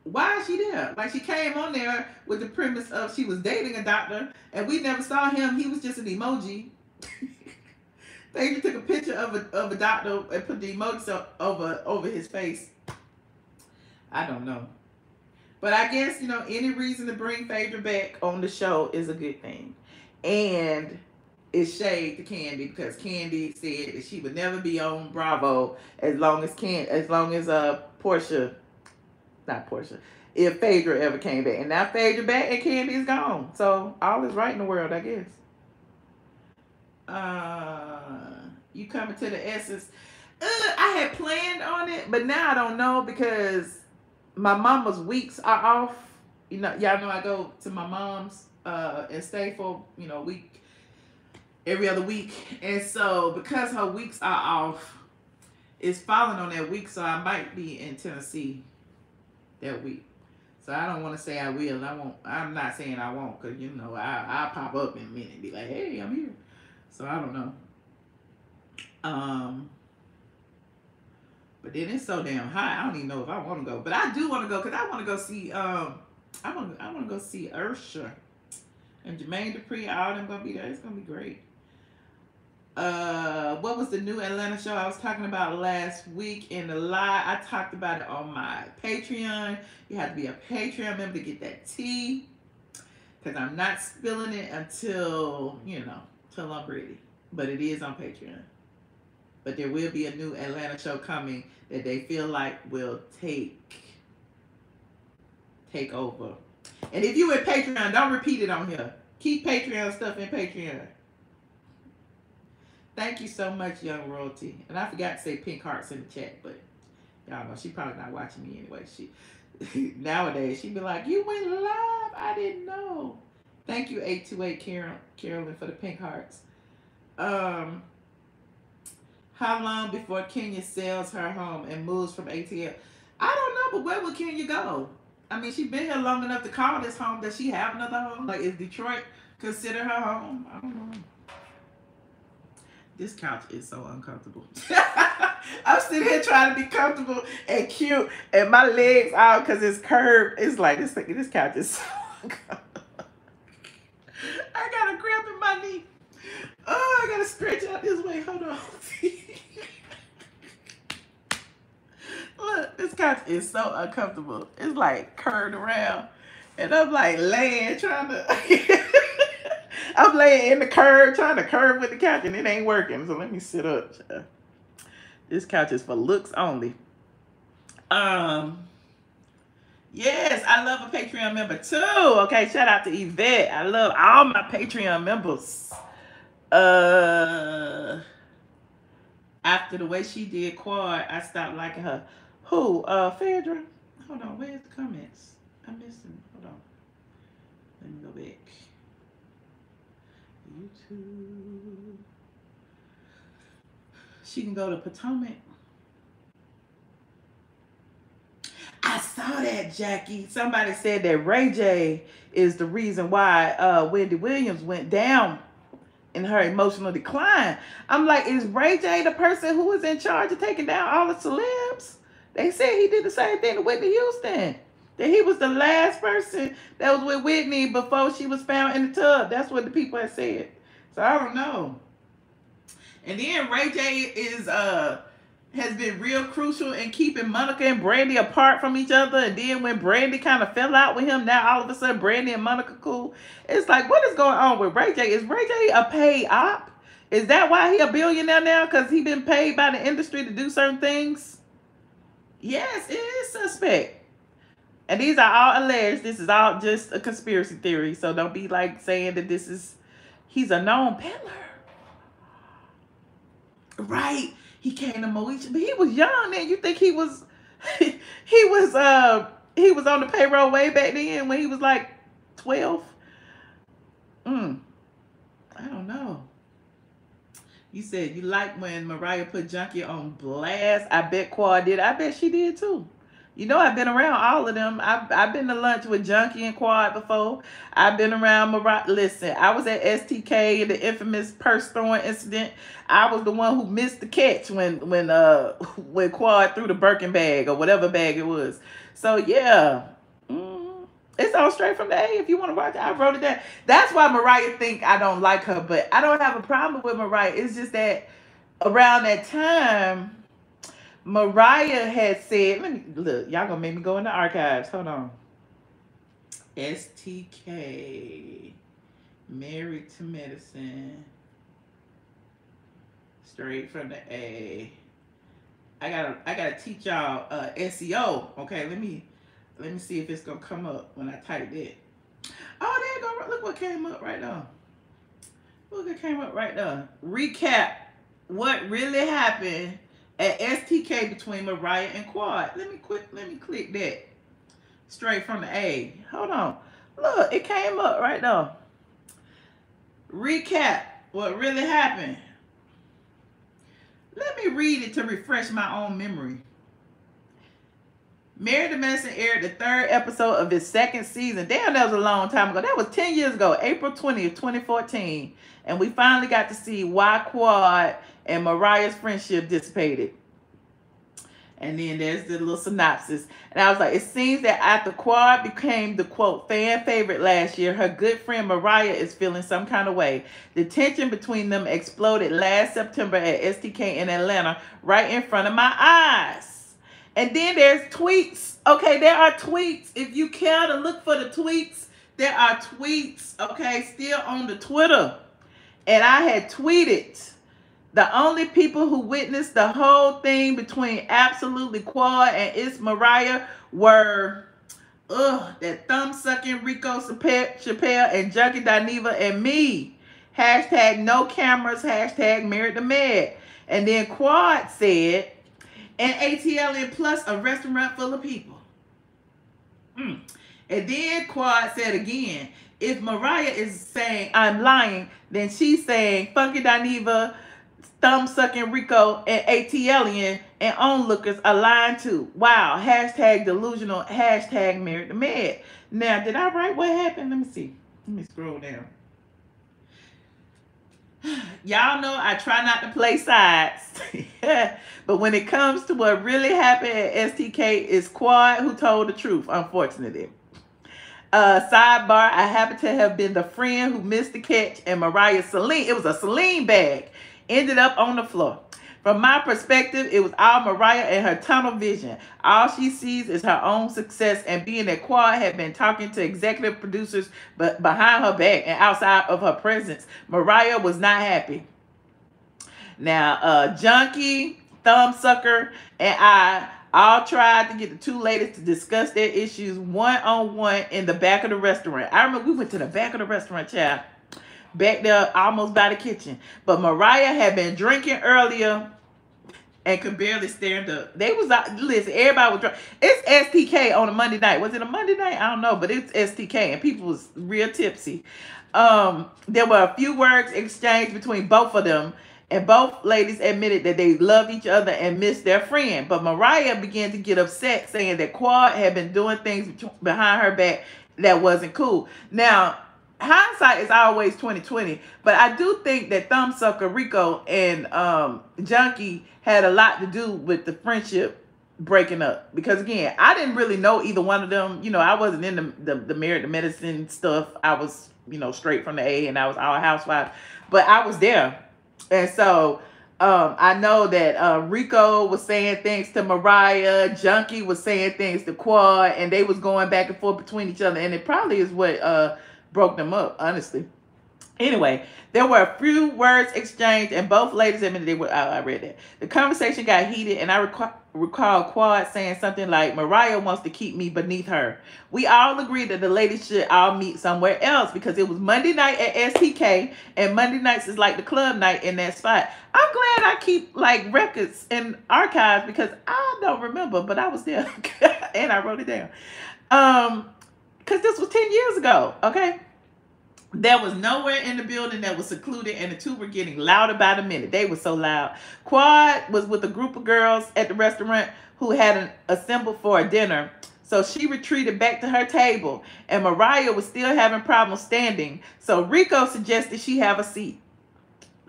why is she there? Like, she came on there with the premise of she was dating a doctor and we never saw him. He was just an emoji. Phaedra took a picture of a doctor and put the emoji over his face. I don't know. But I guess, you know, any reason to bring Phaedra back on the show is a good thing. And it's shade to Candy because Candy said that she would never be on Bravo as long as Portia, not Portia, if Phaedra ever came back. And now Phaedra back and Candy is gone. So all is right in the world, I guess. You coming to the Essence? I had planned on it, but now I don't know because my mama's weeks are off. You know, y'all know I go to my mom's and stay for, you know, a week, every other week. And so because her weeks are off, it's falling on that week, so I might be in Tennessee that week. So I don't want to say I will. I won't. I'm not saying I won't, because, you know, I'll pop up in a minute and be like, hey, I'm here. So I don't know. But then it's so damn high. I don't even know if I want to go. But I do want to go because I want to go see I want to go see Ursha and Jermaine Dupri. All them gonna be there. It's gonna be great. What was the new Atlanta show I was talking about last week in the live? I talked about it on my Patreon. You have to be a Patreon member to get that tea, because I'm not spilling it until, you know, till I'm ready. But it is on Patreon. But there will be a new Atlanta show coming that they feel like will take over. And if you in Patreon, don't repeat it on here. Keep Patreon stuff in Patreon. Thank you so much, Young Royalty. And I forgot to say pink hearts in the chat, but y'all know she probably not watching me anyway. She nowadays she be like, you went live? I didn't know. Thank you, 828 Carolyn, for the pink hearts. How long before Kenya sells her home and moves from ATL? I don't know, but where would Kenya go? I mean, she's been here long enough to call this home. Does she have another home? Like, is Detroit consider her home? I don't know. This couch is so uncomfortable. I'm sitting here trying to be comfortable and cute, and my legs out because it's curved. It's like, this couch is so uncomfortable. I got a cramp in my knee. Oh, I gotta stretch out this way. Hold on. Look, this couch is so uncomfortable. It's like curved around. And I'm like laying, trying to... I'm laying in the curve, trying to curve with the couch, and it ain't working. So let me sit up. This couch is for looks only. Yes, I love a Patreon member too. Okay, shout out to Yvette. I love all my Patreon members. After the way she did Quad, I stopped liking her. Who? Phaedra? Hold on, where's the comments? I missed them. Hold on. Let me go back. YouTube. She can go to Potomac. I saw that, Jackie. Somebody said that Ray J is the reason why Wendy Williams went down in her emotional decline. I'm like, is Ray J the person who was in charge of taking down all the celebs? They said he did the same thing to Whitney Houston. That he was the last person that was with Whitney before she was found in the tub. That's what the people had said. So I don't know. And then Ray J is has been real crucial in keeping Monica and Brandy apart from each other. And then when Brandy kind of fell out with him, now all of a sudden Brandy and Monica cool. It's like, what is going on with Ray J? Is Ray J a paid op? Is that why he a billionaire now? Because he been paid by the industry to do certain things? Yes, it is suspect. And these are all alleged. This is all just a conspiracy theory. So don't be like saying that this is, he's a known peddler. Right. He came to Moesha, but he was young then. You think he was he was on the payroll way back then when he was like 12? I don't know. You said you like when Mariah put Junkie on blast. I bet Quad did. I bet she did too. You know, I've been around all of them. I've been to lunch with Junkie and Quad before. I've been around Mariah. Listen, I was at STK in the infamous purse throwing incident. I was the one who missed the catch when Quad threw the Birkin bag or whatever bag it was. So yeah, it's all straight from the A. If you want to watch it, I wrote it down. That's why Mariah think I don't like her, but I don't have a problem with Mariah. It's just that around that time, Mariah had said, let me look, y'all gonna make me go in the archives. Hold on. STK, Married to Medicine, straight from the A. I gotta teach y'all SEO. Okay, let me see if it's gonna come up when I type it. Oh, there you go. Look what came up right now. Look what came up right now. Recap what really happened at STK between Mariah and Quad. Let me click that. Straight from the A. Hold on. Look, it came up right now. Recap what really happened. Let me read it to refresh my own memory. Married to Medicine aired the 3rd episode of its 2nd season. Damn, that was a long time ago. That was 10 years ago, April 20th, 2014. And we finally got to see why Quad and Mariah's friendship dissipated. And then there's the little synopsis. And I was like, it seems that after Quad became the, quote, fan favorite last year, her good friend Mariah is feeling some kind of way. The tension between them exploded last September at STK in Atlanta, right in front of my eyes. And then there's tweets. Okay, there are tweets. If you care to look for the tweets, there are tweets, okay, still on the Twitter. And I had tweeted, the only people who witnessed the whole thing between absolutely Quad and it's Mariah were that thumb-sucking Rico Chappelle and Junkie Dineva and me. Hashtag no cameras, hashtag married to med. And then Quad said, and ATLien plus a restaurant full of people. And then Quad said again, if Mariah is saying I'm lying, then she's saying Funky Dineva, thumb-sucking Rico, and ATLien and onlookers are lying too. Wow. Hashtag delusional. Hashtag married to med. Now, did I write what happened? Let me see. Let me scroll down. Y'all know I try not to play sides. But when it comes to what really happened at STK, it's Quad who told the truth, unfortunately. Sidebar, I happen to have been the friend who missed the catch, and Mariah's Celine, it was a Celine bag, ended up on the floor. From my perspective, it was all Mariah and her tunnel vision. All she sees is her own success, and being that Quad had been talking to executive producers but behind her back and outside of her presence, Mariah was not happy. Now, Junkie, Thumbsucker, and I all tried to get the two ladies to discuss their issues one-on-one in the back of the restaurant. I remember we went to the back of the restaurant, child. Back there, almost by the kitchen. But Mariah had been drinking earlier and could barely stand up. They was out, listen, everybody was drunk. It's STK on a Monday night. Was it a Monday night? I don't know, but it's STK and people was real tipsy. There were a few words exchanged between both of them, and both ladies admitted that they loved each other and missed their friend. But Mariah began to get upset, saying that Quad had been doing things behind her back that wasn't cool. Now, hindsight is always 20/20, but I do think that Thumbsucker Rico and Junkie had a lot to do with the friendship breaking up. Because again, I didn't really know either one of them. You know, I wasn't in the Married to Medicine stuff. I was, you know, straight from the A, and I was all Housewives, but I was there. And so I know that Rico was saying things to Mariah, Junkie was saying things to Quad, and they was going back and forth between each other, and it probably is what broke them up, honestly. Anyway, there were a few words exchanged, and both ladies admitted they were. I read that. The conversation got heated, and I recall Quad saying something like, Mariah wants to keep me beneath her. We all agreed that the ladies should all meet somewhere else because it was Monday night at STK, and Monday nights is like the club night in that spot. I'm glad I keep like records and archives because I don't remember, but I was there and I wrote it down. Because this was 10 years ago, okay? There was nowhere in the building that was secluded, and the two were getting louder by the minute. They were so loud. Quad was with a group of girls at the restaurant who had assembled for a dinner, so she retreated back to her table, and Mariah was still having problems standing, so Rico suggested she have a seat.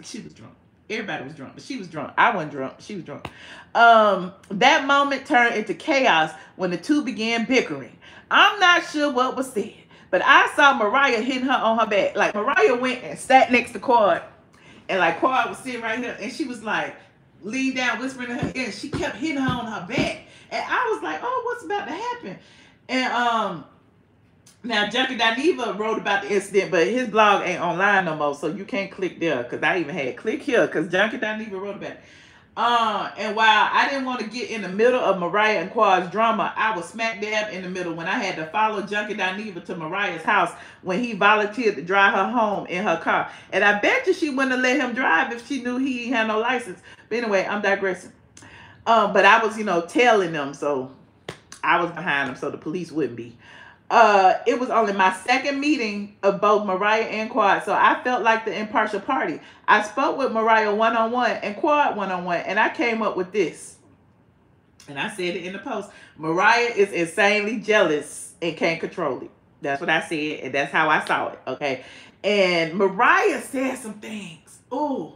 She was drunk. Everybody was drunk, but she was drunk. I wasn't drunk. She was drunk. That moment turned into chaos when the two began bickering. I'm not sure what was said, but I saw Mariah hitting her on her back. Like, Mariah went and sat next to Quad. And, like, Quad was sitting right here. And she was, like, leaned down, whispering in her ear. And she kept hitting her on her back. And I was like, oh, what's about to happen? And, now, Junkie Dineva wrote about the incident, but his blog ain't online no more. So you can't click there. Because I even had click here. Because Junkie Dineva wrote about it. And while I didn't want to get in the middle of Mariah and Quad's drama, I was smack dab in the middle when I had to follow Junkie Dineva to Mariah's house when he volunteered to drive her home in her car. And I bet you she wouldn't have let him drive if she knew he had no license. But anyway, I'm digressing. But I was, you know, tailing them, so I was behind them so the police wouldn't be. It was only my second meeting of both Mariah and Quad, so I felt like the impartial party. I spoke with Mariah one-on-one and Quad one-on-one, and I came up with this. And I said it in the post. Mariah is insanely jealous and can't control it. That's what I said, and that's how I saw it, okay? And Mariah said some things. Ooh.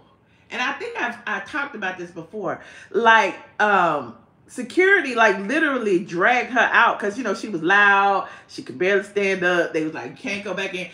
And I think I talked about this before. Like, security, like, literally dragged her out because, you know, she was loud. She could barely stand up. They was like, you can't go back in.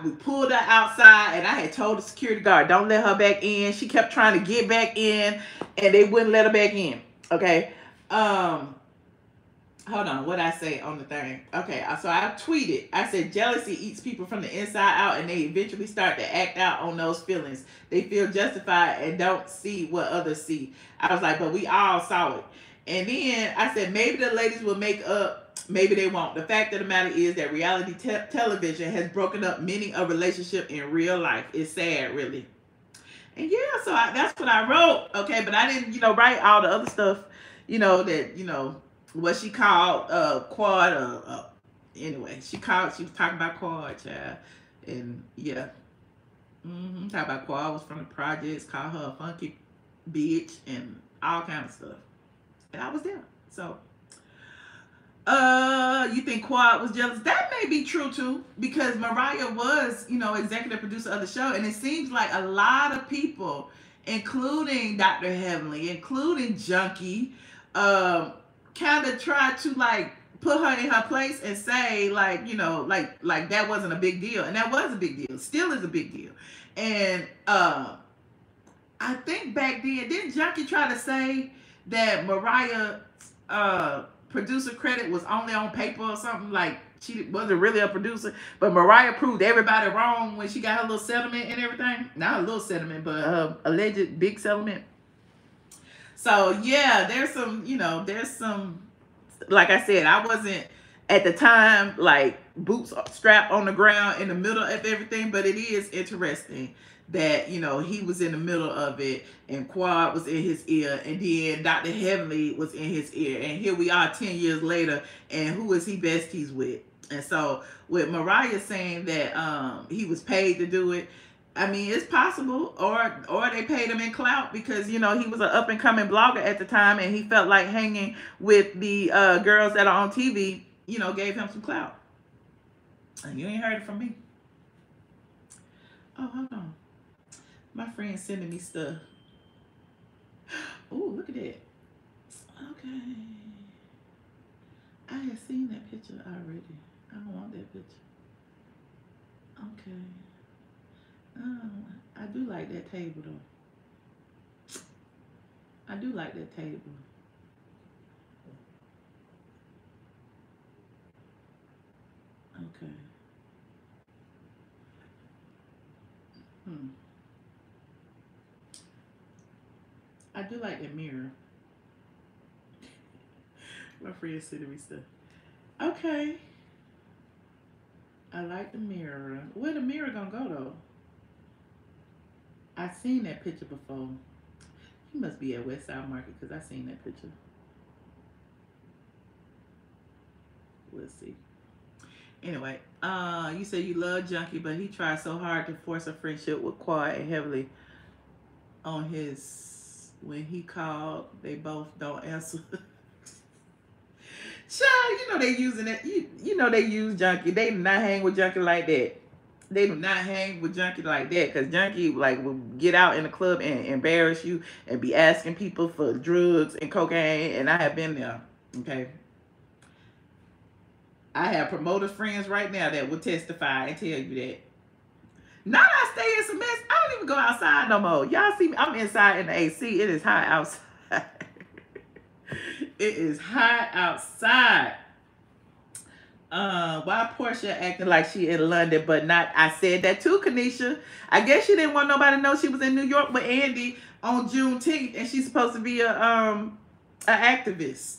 We pulled her outside, and I had told the security guard, don't let her back in. She kept trying to get back in, and they wouldn't let her back in. Okay. Hold on. What I say on the thing? Okay. So I tweeted. I said, jealousy eats people from the inside out, and they eventually start to act out on those feelings. They feel justified and don't see what others see. I was like, but we all saw it. And then I said, maybe the ladies will make up, maybe they won't. The fact of the matter is that reality television has broken up many a relationship in real life. It's sad, really. And yeah, so that's what I wrote. Okay, but I didn't, you know, write all the other stuff, you know, that, you know, what she called Quad. Anyway, she was talking about Quad, child. And yeah, talking about Quad was from the projects, called her a funky bitch and all kinds of stuff. And I was there. So, you think Quad was jealous? That may be true too, because Mariah was, you know, executive producer of the show, and it seems like a lot of people, including Dr. Heavenly, including Junkie, kind of tried to like put her in her place and say like, you know, like that wasn't a big deal, and that was a big deal. Still is a big deal. And I think back then, didn't Junkie try to say that Mariah's producer credit was only on paper or something? Like she wasn't really a producer, but Mariah proved everybody wrong when she got her little settlement and everything. Not a little settlement, but alleged big settlement. So yeah, there's some, there's some, like I said, I wasn't at the time like boots strapped on the ground in the middle of everything, but it is interesting that, he was in the middle of it and Quad was in his ear and then Dr. Heavenly was in his ear. And here we are 10 years later, and who is he besties with? And so with Mariah saying that he was paid to do it, I mean, it's possible, or they paid him in clout because he was an up and coming blogger at the time, and he felt like hanging with the girls that are on TV, gave him some clout. And you ain't heard it from me. Oh, hold on, my friend's sending me stuff. Oh, look at that. Okay, I had seen that picture already. I don't want that picture. Okay. I do like that table though. I do like that table. Okay. I do like that mirror. My friend sending me stuff. Okay. I like the mirror. Where the mirror gonna go though? I seen that picture before. He must be at West Side Market because I seen that picture. Let's see. Anyway, you said you love Junkie, but he tried so hard to force a friendship with Quad and Heavily on his, when he called, they both don't answer. Child, they using it. They use Junkie. They do not hang with Junkie like that. They do not hang with Junkie like that, because Junkie like will get out in the club and embarrass you and be asking people for drugs and cocaine, and I have been there. Okay, I have promoters friends right now that will testify and tell you that. Not I stay in some mess. I don't even go outside no more. Y'all see me? I'm inside in the AC. It is hot outside. It is hot outside. Why Portia acting like she in London but not? I said that too, Kanisha. I guess she didn't want nobody to know she was in New York with Andy on Juneteenth, and she's supposed to be a activist.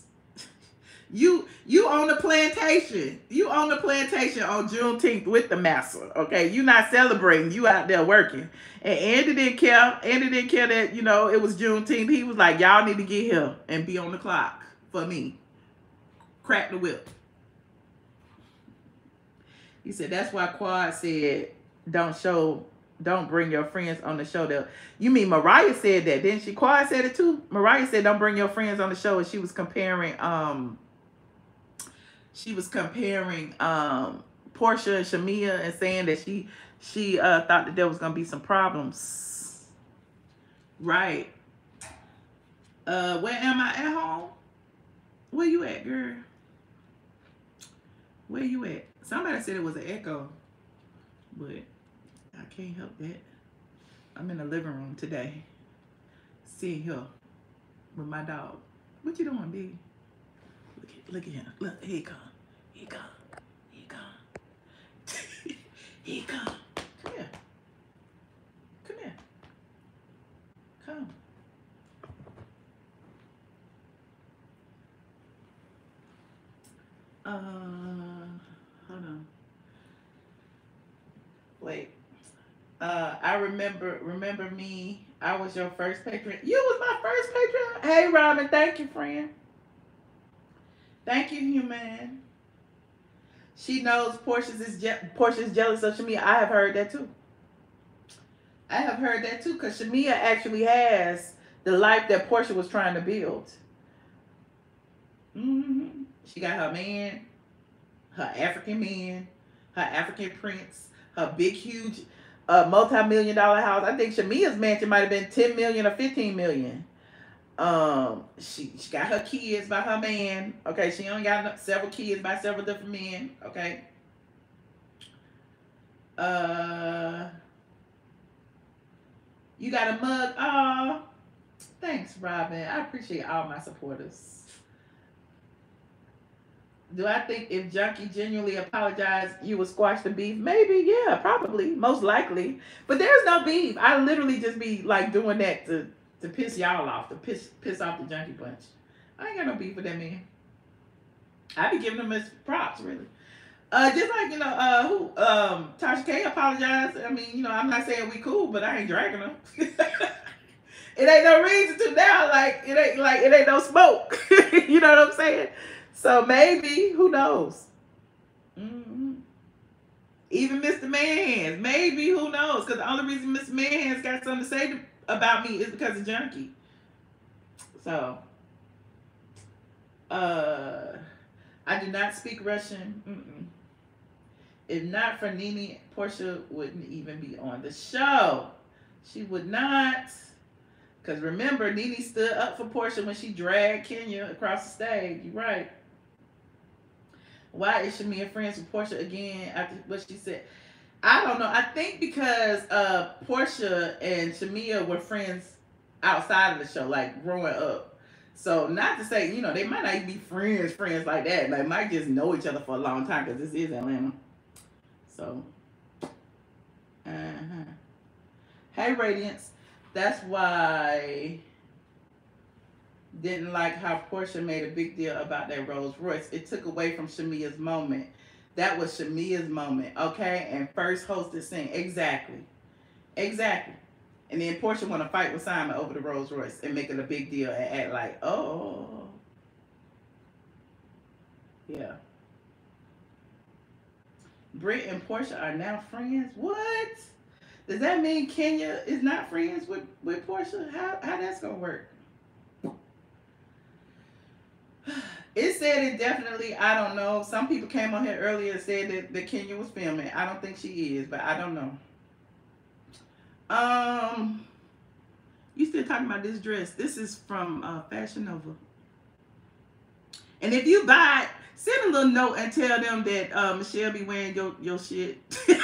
You on the plantation. You on the plantation on Juneteenth with the massa. Okay, you not celebrating. You out there working. And Andy didn't care. Andy didn't care that it was Juneteenth. He was like, y'all need to get here and be on the clock for me. Crack the whip. He said that's why Quad said don't bring your friends on the show. You mean Mariah said that, didn't she? Quad said it too. Mariah said don't bring your friends on the show, and she was comparing Portia and Shamia and saying that she thought that there was gonna be some problems. Right. Where am I? At home? Where you at, girl? Where you at? Somebody said it was an echo, but I can't help that. I'm in the living room today, sitting here with my dog. What you doing, B? Look at him. Look, here he come. Here he come. Here he come. Here he come. Come here. Come here. Come. Hold on. Wait. I remember me. I was your first patron. You was my first patron. Hey, Robin. Thank you, friend. Thank you, human. She knows Portia's jealous of Shamia. I have heard that too. I have heard that too, because Shamia actually has the life that Portia was trying to build. She got her man, her African man, her African prince, her big, huge, multi-million-dollar house. I think Shamia's mansion might have been 10 million or 15 million. She got her kids by her man. Okay, she only got several kids by several different men. Okay. You got a mug. Oh, thanks, Robin. I appreciate all my supporters. Do I think if Junkie genuinely apologized, you would squash the beef? Maybe, yeah, probably, most likely. But there's no beef. I literally just be like doing that to to piss y'all off, to piss off the junkie bunch. I ain't got no beef with that man. I be giving him his props, really. Just like, Tasha K apologized. I mean, I'm not saying we cool, but I ain't dragging her. It ain't no reason to now. It ain't no smoke. You know what I'm saying? So maybe, who knows? Mm-hmm. Even Mr. Manhands, maybe, who knows? Because the only reason Mr. Manhands got something to say about me is because of Junkie. So, I do not speak Russian. If not for Nene, Portia wouldn't even be on the show. She would not. Because remember, Nene stood up for Portia when she dragged Kenya across the stage. You're right. Why is Shamia friends with Portia again after what she said? I don't know. I think because Portia and Shamia were friends outside of the show, like growing up. So not to say, they might not even be friends like that. Like, might just know each other for a long time because this is Atlanta. So, Hey, Radiance. That's why didn't like how Portia made a big deal about that Rolls Royce. It took away from Shamia's moment. That was Shamia's moment, okay? And first hosted sing. Exactly. And then Portia want to fight with Simon over the Rolls Royce and make it a big deal and act like, oh. Yeah. Britt and Portia are now friends? What? Does that mean Kenya is not friends with Portia? How that's going to work? It said it definitely, I don't know. Some people came on here earlier and said that Kenya was filming. I don't think she is, but I don't know. You still talking about this dress. This is from Fashion Nova. And if you buy it, send a little note and tell them that Michelle be wearing your shit. Send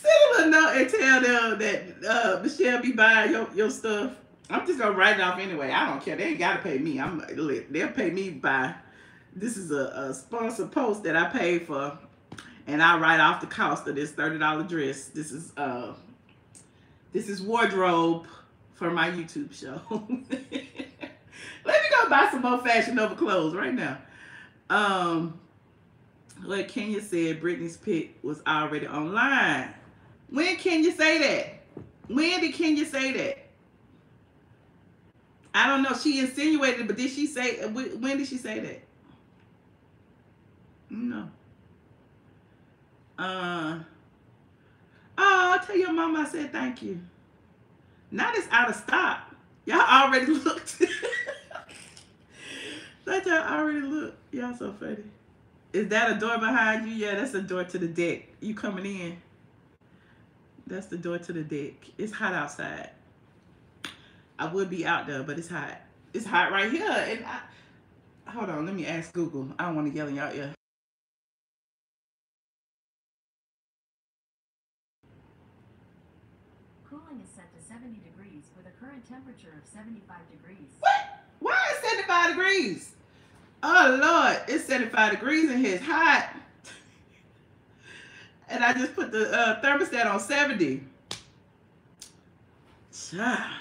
a little note and tell them that Michelle be buying your stuff. I'm just gonna write it off anyway. I don't care. They ain't gotta pay me. They'll pay me by. This is a sponsored post that I paid for, and I write off the cost of this $30 dress. This is wardrobe for my YouTube show. Let me go buy some more Fashion Nova clothes right now. Like Kenya said, Britney's pic was already online. When Kenya say that? When did Kenya say that? I don't know. She insinuated, but did she say, when did she say that? No. Oh, tell your mama I said thank you. Now it's out of stock. Y'all already looked. That y'all already looked. Y'all so funny. Is that a door behind you? Yeah, that's a door to the deck. You coming in? That's the door to the deck. It's hot outside. I would be out there, but it's hot. It's hot right here. And hold on, let me ask Google. I don't want to yell in y'all ear. Cooling is set to 70 degrees with a current temperature of 75 degrees. What? Why is 75 degrees? Oh, Lord. It's 75 degrees in here. It's hot. And I just put the thermostat on 70. Child.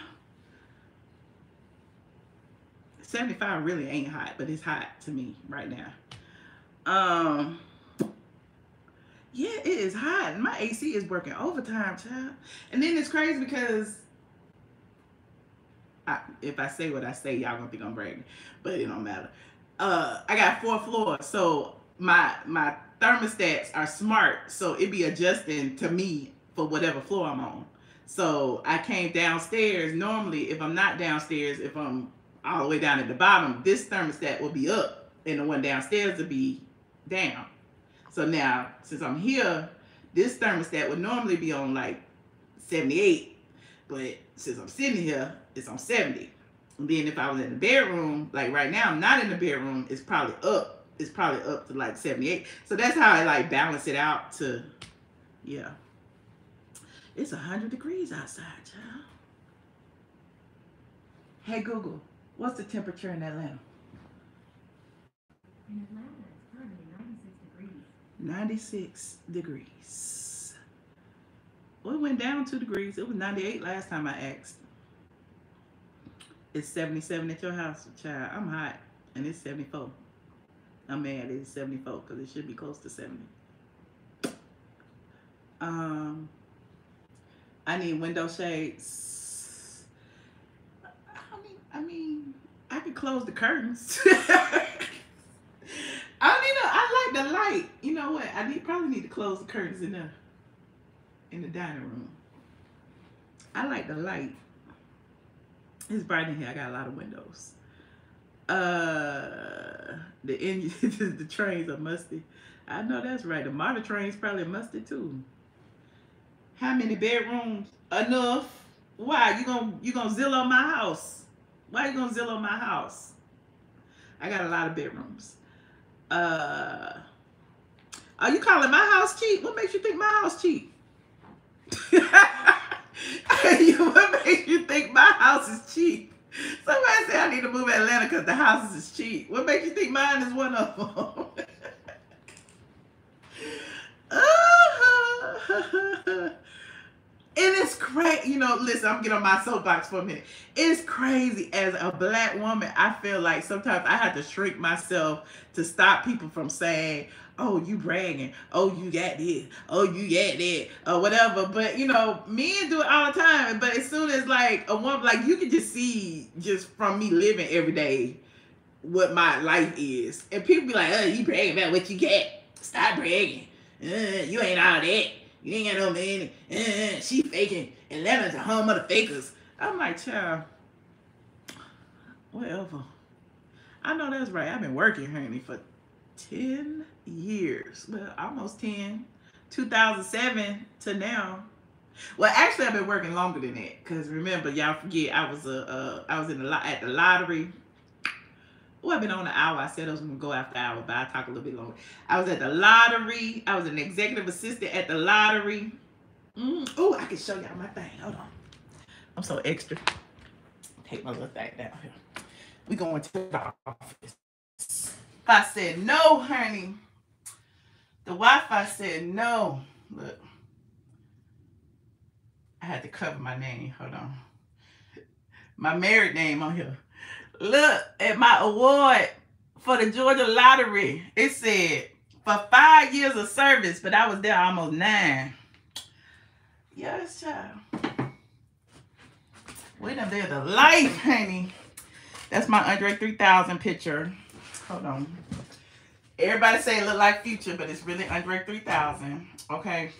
75 really ain't hot, but it's hot to me right now. Yeah, it is hot. And my AC is working overtime, child. And then it's crazy because if I say what I say, y'all gonna think I'm bragging, but it don't matter. I got 4 floors, so my thermostats are smart, so it be adjusting to me for whatever floor I'm on. So I came downstairs. Normally, if I'm not downstairs, if I'm all the way down at the bottom, this thermostat will be up, and the one downstairs will be down. So now, since I'm here, this thermostat would normally be on like 78, but since I'm sitting here, it's on 70. And then if I was in the bedroom, like right now, I'm not in the bedroom, it's probably up. It's probably up to like 78. So that's how I like balance it out to, yeah. It's 100 degrees outside, child. Hey Google, what's the temperature in Atlanta? In Atlanta, it's currently 96 degrees. 96 degrees. Well, it went down 2 degrees. It was 98 last time I asked. It's 77 at your house, child. I'm hot, and it's 74. I'm mad it's 74 because it should be close to 70. Um, I need window shades. I could close the curtains. I like the light. You know what? Probably need to close the curtains in the dining room. I like the light. It's bright in here. I got a lot of windows. The trains are musty. I know that's right. The model trains probably musty too. How many bedrooms? Enough. Why? You gonna Zillow my house? Why you gonna Zillow my house? I got a lot of bedrooms. Are you calling my house cheap? What makes you think my house cheap? What makes you think my house is cheap? Somebody said I need to move to Atlanta because the houses is cheap. What makes you think mine is one of them? And it's crazy, listen, I'm getting on my soapbox for a minute. It's crazy. As a black woman, I feel like sometimes I have to shrink myself to stop people from saying, oh, you bragging. Oh, you got this. Oh, you got that. Or whatever. But, men do it all the time. But as soon as, like, a woman, like, you can just see just from me living every day what my life is. And people be like, oh, you bragging about what you got. Stop bragging. You ain't all that. You ain't got no money. She faking. Atlanta's the home of the fakers. I'm like, child, whatever. I know that's right. I've been working, honey, for 10 years. Well, almost 10. 2007 to now. Well, actually, I've been working longer than that. Because remember, y'all forget, I was at the lottery. Oh, I've been on an hour. I said I was going to go after hour, but I'll talk a little bit longer. I was at the lottery. I was an executive assistant at the lottery. Oh, I can show y'all my thing. Hold on. I'm so extra. Take my little thing down here. We going to the office. I said no, honey. The Wi-Fi said no. Look. I had to cover my name. Hold on. My married name on here. Look at my award for the Georgia Lottery. It said, for 5 years of service, but I was there almost 9. Yes, child. We done lived a life, honey. That's my Andre 3000 picture. Hold on. Everybody say it look like Future, but it's really Andre 3000. Okay.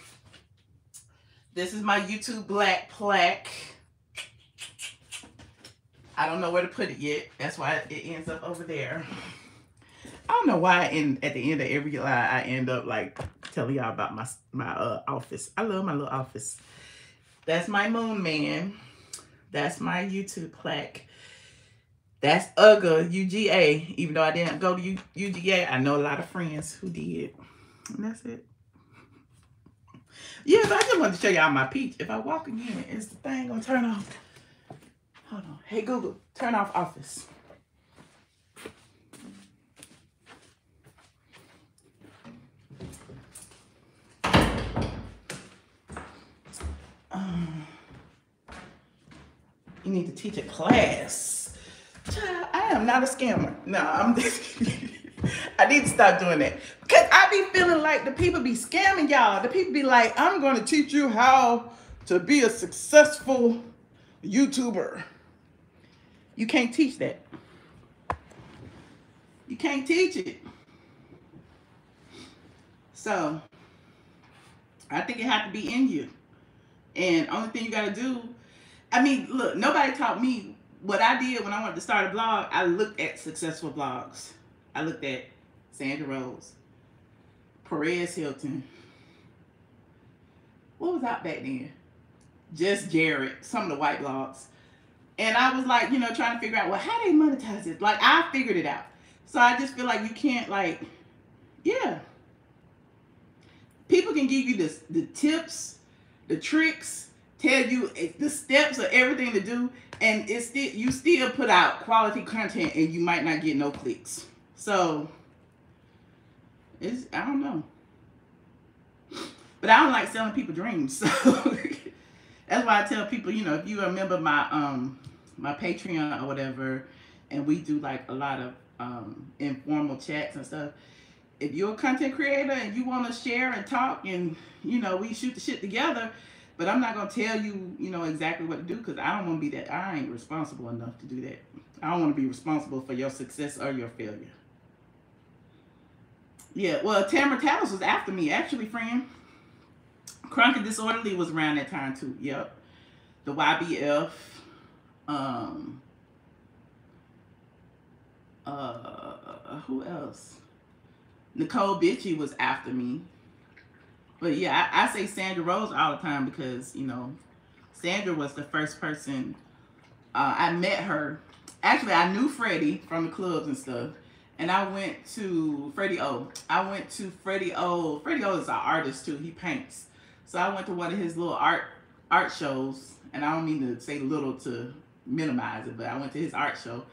This is my YouTube black plaque. I don't know where to put it yet. That's why it ends up over there. I don't know why at the end of every line I end up like telling y'all about my office. I love my little office. That's my moon man. That's my YouTube plaque. That's UGA. Even though I didn't go to UGA, I know a lot of friends who did. And that's it. Yeah, but I just wanted to show y'all my peach. If I walk again, is the thing gonna turn off? Hold on. Hey, Google, turn off office. You need to teach a class. Child, I am not a scammer. No, I'm just I need to stop doing that. Because I be feeling like the people be scamming y'all. The people be like, I'm going to teach you how to be a successful YouTuber. You can't teach that. You can't teach it. So, I think it has to be in you. And only thing you got to do, I mean, look, nobody taught me what I did when I wanted to start a blog. I looked at successful blogs. I looked at Sandra Rose, Perez Hilton. What was out back then? Just Jared, some of the white blogs. And I was like, trying to figure out, well, how they monetize it? Like, I figured it out. So I just feel like you can't, like, yeah. People can give you the tips, the tricks, tell you the steps of everything to do, and you still put out quality content and you might not get no clicks. So, I don't know. But I don't like selling people dreams. So that's why I tell people, you know, if you remember my Patreon or whatever, and we do like a lot of informal chats and stuff. If you're a content creator and you want to share and talk and, you know, we shoot the shit together, but I'm not going to tell you, you know, exactly what to do because I don't want to be that. I ain't responsible enough to do that. I don't want to be responsible for your success or your failure. Yeah, well, Tamara Tattles was after me, actually, friend. Crunk and Disorderly was around that time, too. Yep. The YBF. Who else? Nicole Bitchy was after me. But yeah, I say Sandra Rose all the time because, you know, Sandra was the first person. I met her. Actually, I knew Freddie from the clubs and stuff. And I went to Freddie O. I went to Freddie O. Freddie O is an artist too. He paints. So I went to one of his little art shows. And I don't mean to say little to minimize it, but I went to his art show.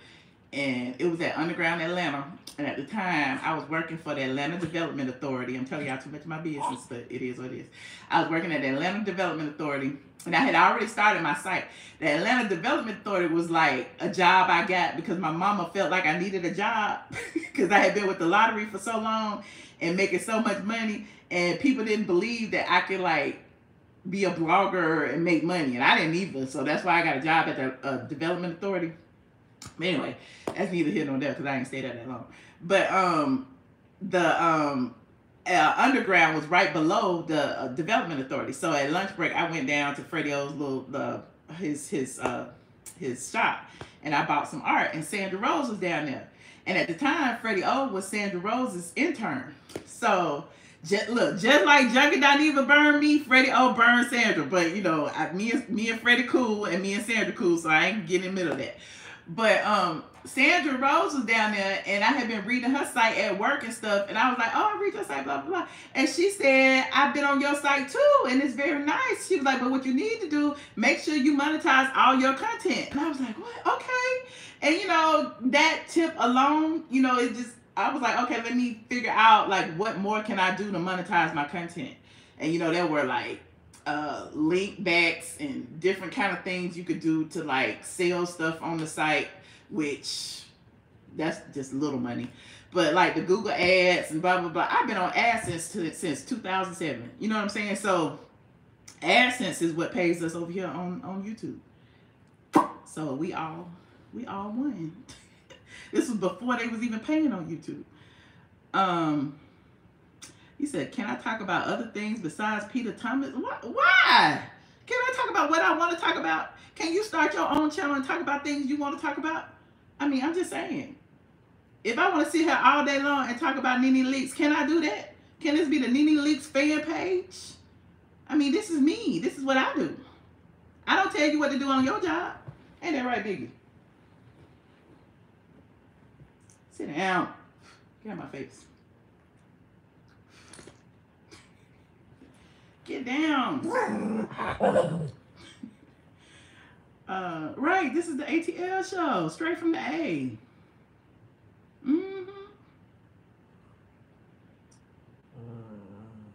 And it was at Underground Atlanta. And at the time, I was working for the Atlanta Development Authority. I'm telling y'all too much of my business, but it is what it is. I was working at the Atlanta Development Authority. And I had already started my site. The Atlanta Development Authority was like a job I got because my mama felt like I needed a job. Because I had been with the lottery for so long and making so much money. And people didn't believe that I could like be a blogger and make money. And I didn't either. So that's why I got a job at the Development Authority. But anyway, that's neither here nor there because I ain't stayed there that long. But the Underground was right below the Development Authority. So at lunch break, I went down to Freddie O's his shop, and I bought some art. And Sandra Rose was down there. And at the time, Freddie O was Sandra Rose's intern. So just like Junkie Dineva burned me, Freddie O burned Sandra. But you know, me and Freddie cool, and me and Sandra cool. So I ain't getting in the middle of that. But Sandra Rose was down there, and I had been reading her site at work and stuff, and I was like, oh, I read your site, blah, blah, blah. And she said, I've been on your site too, and it's very nice. She was like, but what you need to do, make sure you monetize all your content. And I was like, what? Okay. And, you know, that tip alone, you know, I was like, okay, let me figure out, like, what more can I do to monetize my content? And, you know, there were, like, link backs and different kind of things you could do to like sell stuff on the site, which that's just little money. But like the Google ads and blah blah blah, I've been on AdSense since 2007. You know what I'm saying? So AdSense is what pays us over here on YouTube. So we all won. This was before they was even paying on YouTube. He said, can I talk about other things besides Peter Thomas? Why? Can I talk about what I want to talk about? Can you start your own channel and talk about things you want to talk about? I mean, I'm just saying. If I want to sit here all day long and talk about Nene Leakes, can I do that? Can this be the Nene Leakes fan page? I mean, this is me. This is what I do. I don't tell you what to do on your job. Ain't that right, Biggie? Sit down. Get out my face. Get down. Right, this is the ATL show, straight from the A.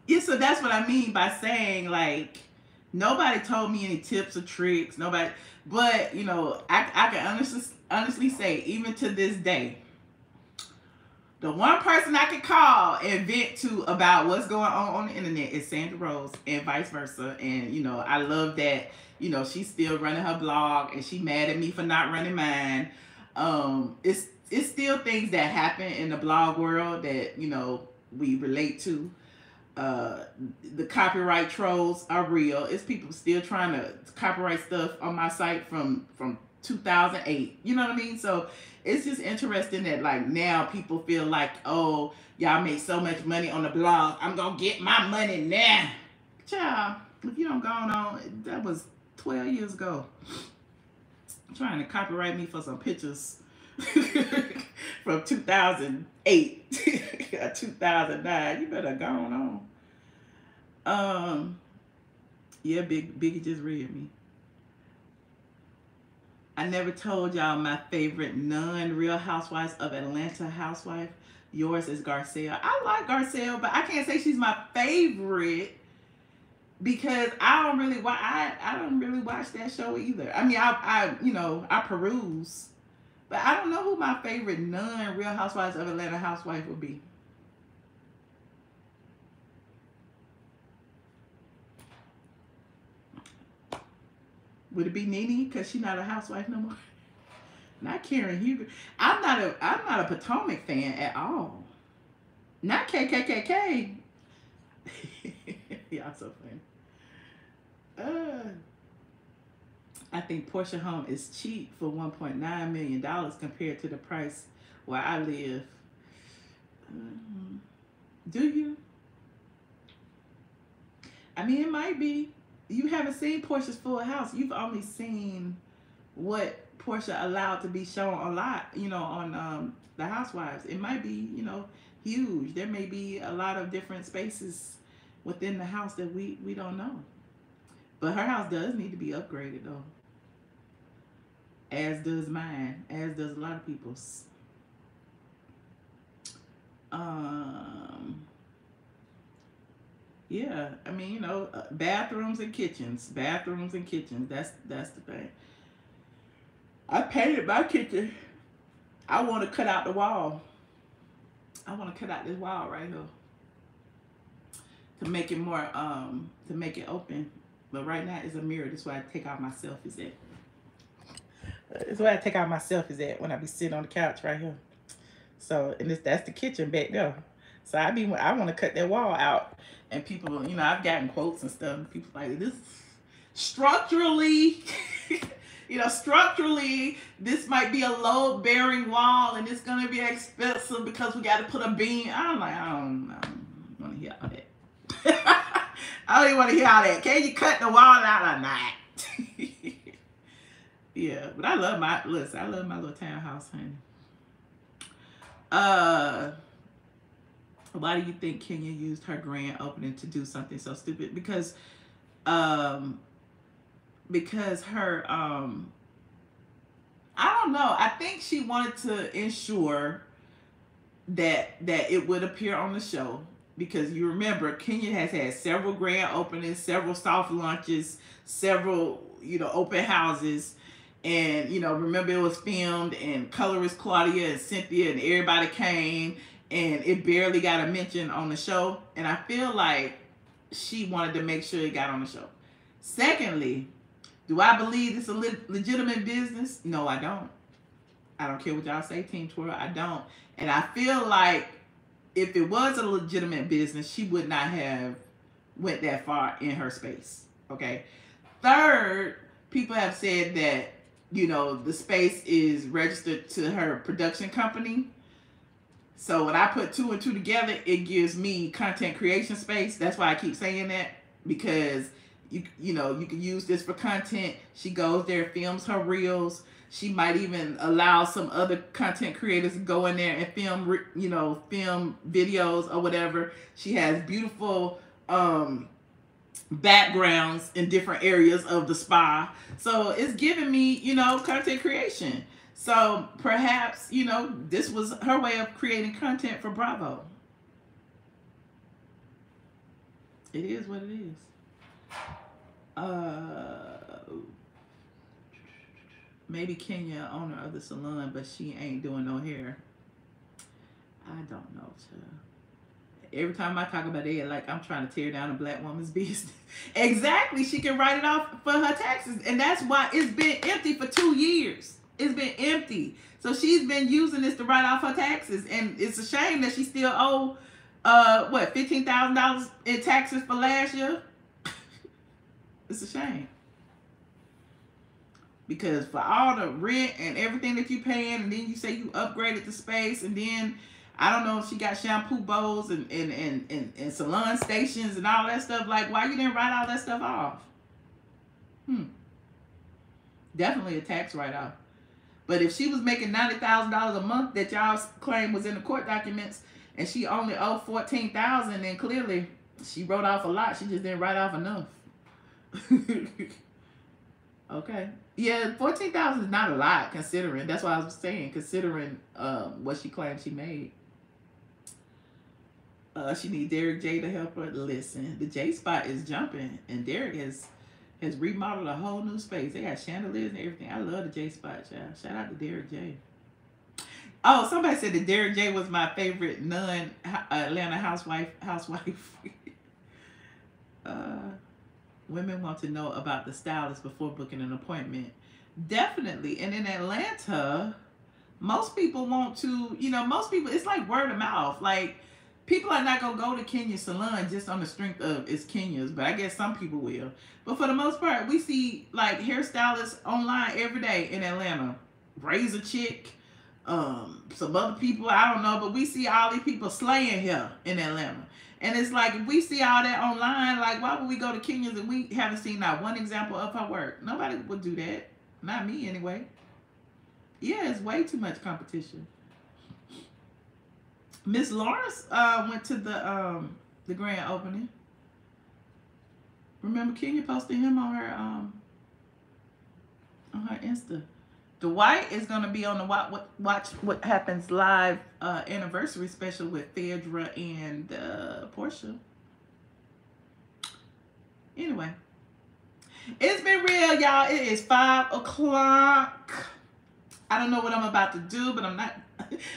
Yeah, so that's what I mean by saying, like, nobody told me any tips or tricks, nobody, but, you know, I can honestly say, even to this day, the one person I can call and vent to about what's going on the internet is Sandra Rose and vice versa. And, you know, I love that, you know, she's still running her blog and she mad at me for not running mine. It's still things that happen in the blog world that, you know, we relate to. The copyright trolls are real. It's people still trying to copyright stuff on my site from 2008. You know what I mean? So it's just interesting that like now people feel like, oh, y'all make so much money on the blog, I'm gonna get my money now. Child, if you don't go on, that was 12 years ago. Trying to copyright me for some pictures from 2008 or 2009. You better go on. Yeah, Biggie just read me. I never told y'all my favorite non-Real Housewives of Atlanta housewife. Yours is Garcelle. I like Garcelle, but I can't say she's my favorite. because I don't really I don't really watch that show either. I mean, I you know, I peruse, but I don't know who my favorite non-Real Housewives of Atlanta housewife would be. Would it be Nene? Because she's not a housewife no more. Not Karen Huger. I'm not a Potomac fan at all. Not KKKK. Y'all so funny. I think Portia home is cheap for $1.9 million compared to the price where I live. Do you? I mean, it might be. You haven't seen Portia's full house. You've only seen what Portia allowed to be shown a lot, you know, on the Housewives. It might be, you know, huge. There may be a lot of different spaces within the house that we don't know. But her house does need to be upgraded, though. As does mine. As does a lot of people's. Yeah, I mean, you know, bathrooms and kitchens. Bathrooms and kitchens. That's the thing. I painted my kitchen. I want to cut out the wall. I want to cut out this wall right here to make it more, to make it open. But right now it's a mirror. That's why I take out my selfies at. That's why I take out my selfies at when I be sitting on the couch right here. So, and that's the kitchen back there. So I want to cut that wall out. And people, you know, I've gotten quotes and stuff. And people like, this structurally, you know, structurally, this might be a load-bearing wall, and it's gonna be expensive because we got to put a beam. I'm like, I don't want to hear all that. I don't even want to hear all that. Can you cut the wall out or not? Yeah, but I love my little townhouse, honey. Why do you think Kenya used her grand opening to do something so stupid? Because her, I don't know. I think she wanted to ensure that it would appear on the show. Because you remember, Kenya has had several grand openings, several soft launches, several, you know, open houses. And, you know, remember it was filmed, and colorist Claudia and Cynthia and everybody came, and it barely got a mention on the show. And I feel like she wanted to make sure it got on the show. Secondly, do I believe it's a legitimate business? No, I don't. I don't care what y'all say, Team Twirl. I don't. And I feel like if it was a legitimate business, she would not have went that far in her space. Okay. Third, people have said that, you know, the space is registered to her production company. So when I put two and two together, it gives me content creation space. That's why I keep saying that, because you know, you can use this for content. She goes there, films her reels. She might even allow some other content creators to go in there and film, you know, film videos or whatever. She has beautiful backgrounds in different areas of the spa. So it's giving me, you know, content creation. So perhaps, you know, this was her way of creating content for Bravo. It is what it is. Maybe Kenya, owner of the salon, but she ain't doing no hair. I don't know, child. Every time I talk about it, like I'm trying to tear down a black woman's business. Exactly. She can write it off for her taxes. And that's why it's been empty for 2 years. It's been empty. So she's been using this to write off her taxes. And it's a shame that she still owe, what, $15,000 in taxes for last year? It's a shame. Because for all the rent and everything that you paying, and then you say you upgraded the space, and then I don't know if she got shampoo bowls and salon stations and all that stuff. Like, why you didn't write all that stuff off? Definitely a tax write-off. But if she was making $90,000 a month that y'all claim was in the court documents, and she only owed $14,000, then clearly she wrote off a lot. She just didn't write off enough. Okay. Yeah, $14,000 is not a lot considering. That's what I was saying, considering what she claimed she made. She need Derek J to help her. Listen, the J spot is jumping, and Derek has remodeled a whole new space. They got chandeliers and everything. I love the J spot, child. Shout out to Derek J. Oh, somebody said that Derek J was my favorite non-Atlanta housewife. Women want to know about the stylist before booking an appointment. Definitely. And in Atlanta, most people want to, most people, it's like word of mouth. Like, people are not going to go to Kenya's salon just on the strength of it's Kenya's, but I guess some people will. But for the most part, we see like hairstylists online every day in Atlanta. Razor Chick, some other people, I don't know, but we see all these people slaying here in Atlanta. And it's like, if we see all that online, like, why would we go to Kenya's and we haven't seen not one example of her work? Nobody would do that. Not me, anyway. Yeah, it's way too much competition. Miss Lawrence went to the grand opening. Remember Kenya posted him on her Insta. Dwight is gonna be on the Watch What Happens Live anniversary special with Phaedra and Portia. Anyway, it's been real, y'all. It is 5 o'clock. I don't know what I'm about to do, but I'm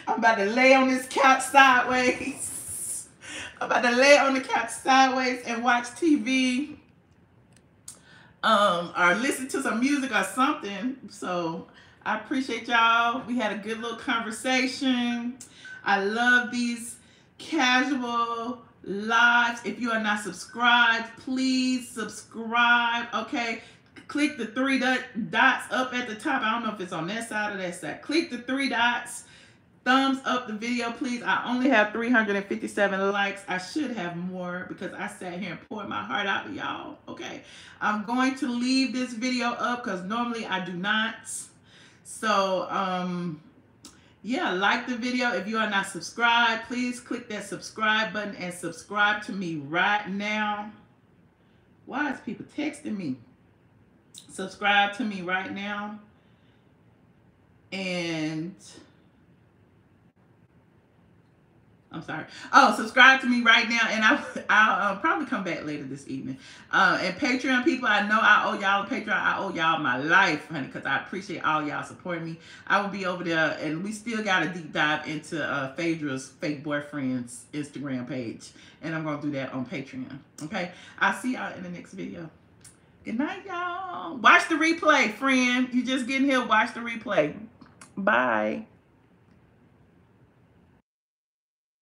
about to lay on this couch sideways. I'm about to lay on the couch sideways and watch TV. Or listen to some music or something. So I appreciate y'all. We had a good little conversation. I love these casual lives. If you are not subscribed, please subscribe. Okay. Click the 3 dots up at the top. I don't know if it's on that side or that side. Click the 3 dots. Thumbs up the video, please. I only have 357 likes. I should have more because I sat here and poured my heart out to y'all. Okay. I'm going to leave this video up because normally I do not. So, yeah, like the video. If you are not subscribed, please click that subscribe button and subscribe to me right now. Why is people texting me? Subscribe to me right now. And I'm sorry. Oh, subscribe to me right now, and I'll probably come back later this evening. And Patreon people, I know I owe y'all a Patreon. I owe y'all my life, honey, because I appreciate all y'all supporting me. I will be over there, and we still got a deep dive into Phaedra's fake boyfriend's Instagram page, and I'm going to do that on Patreon. Okay? I'll see y'all in the next video. Good night, y'all. Watch the replay, friend. You just getting here, watch the replay. Bye.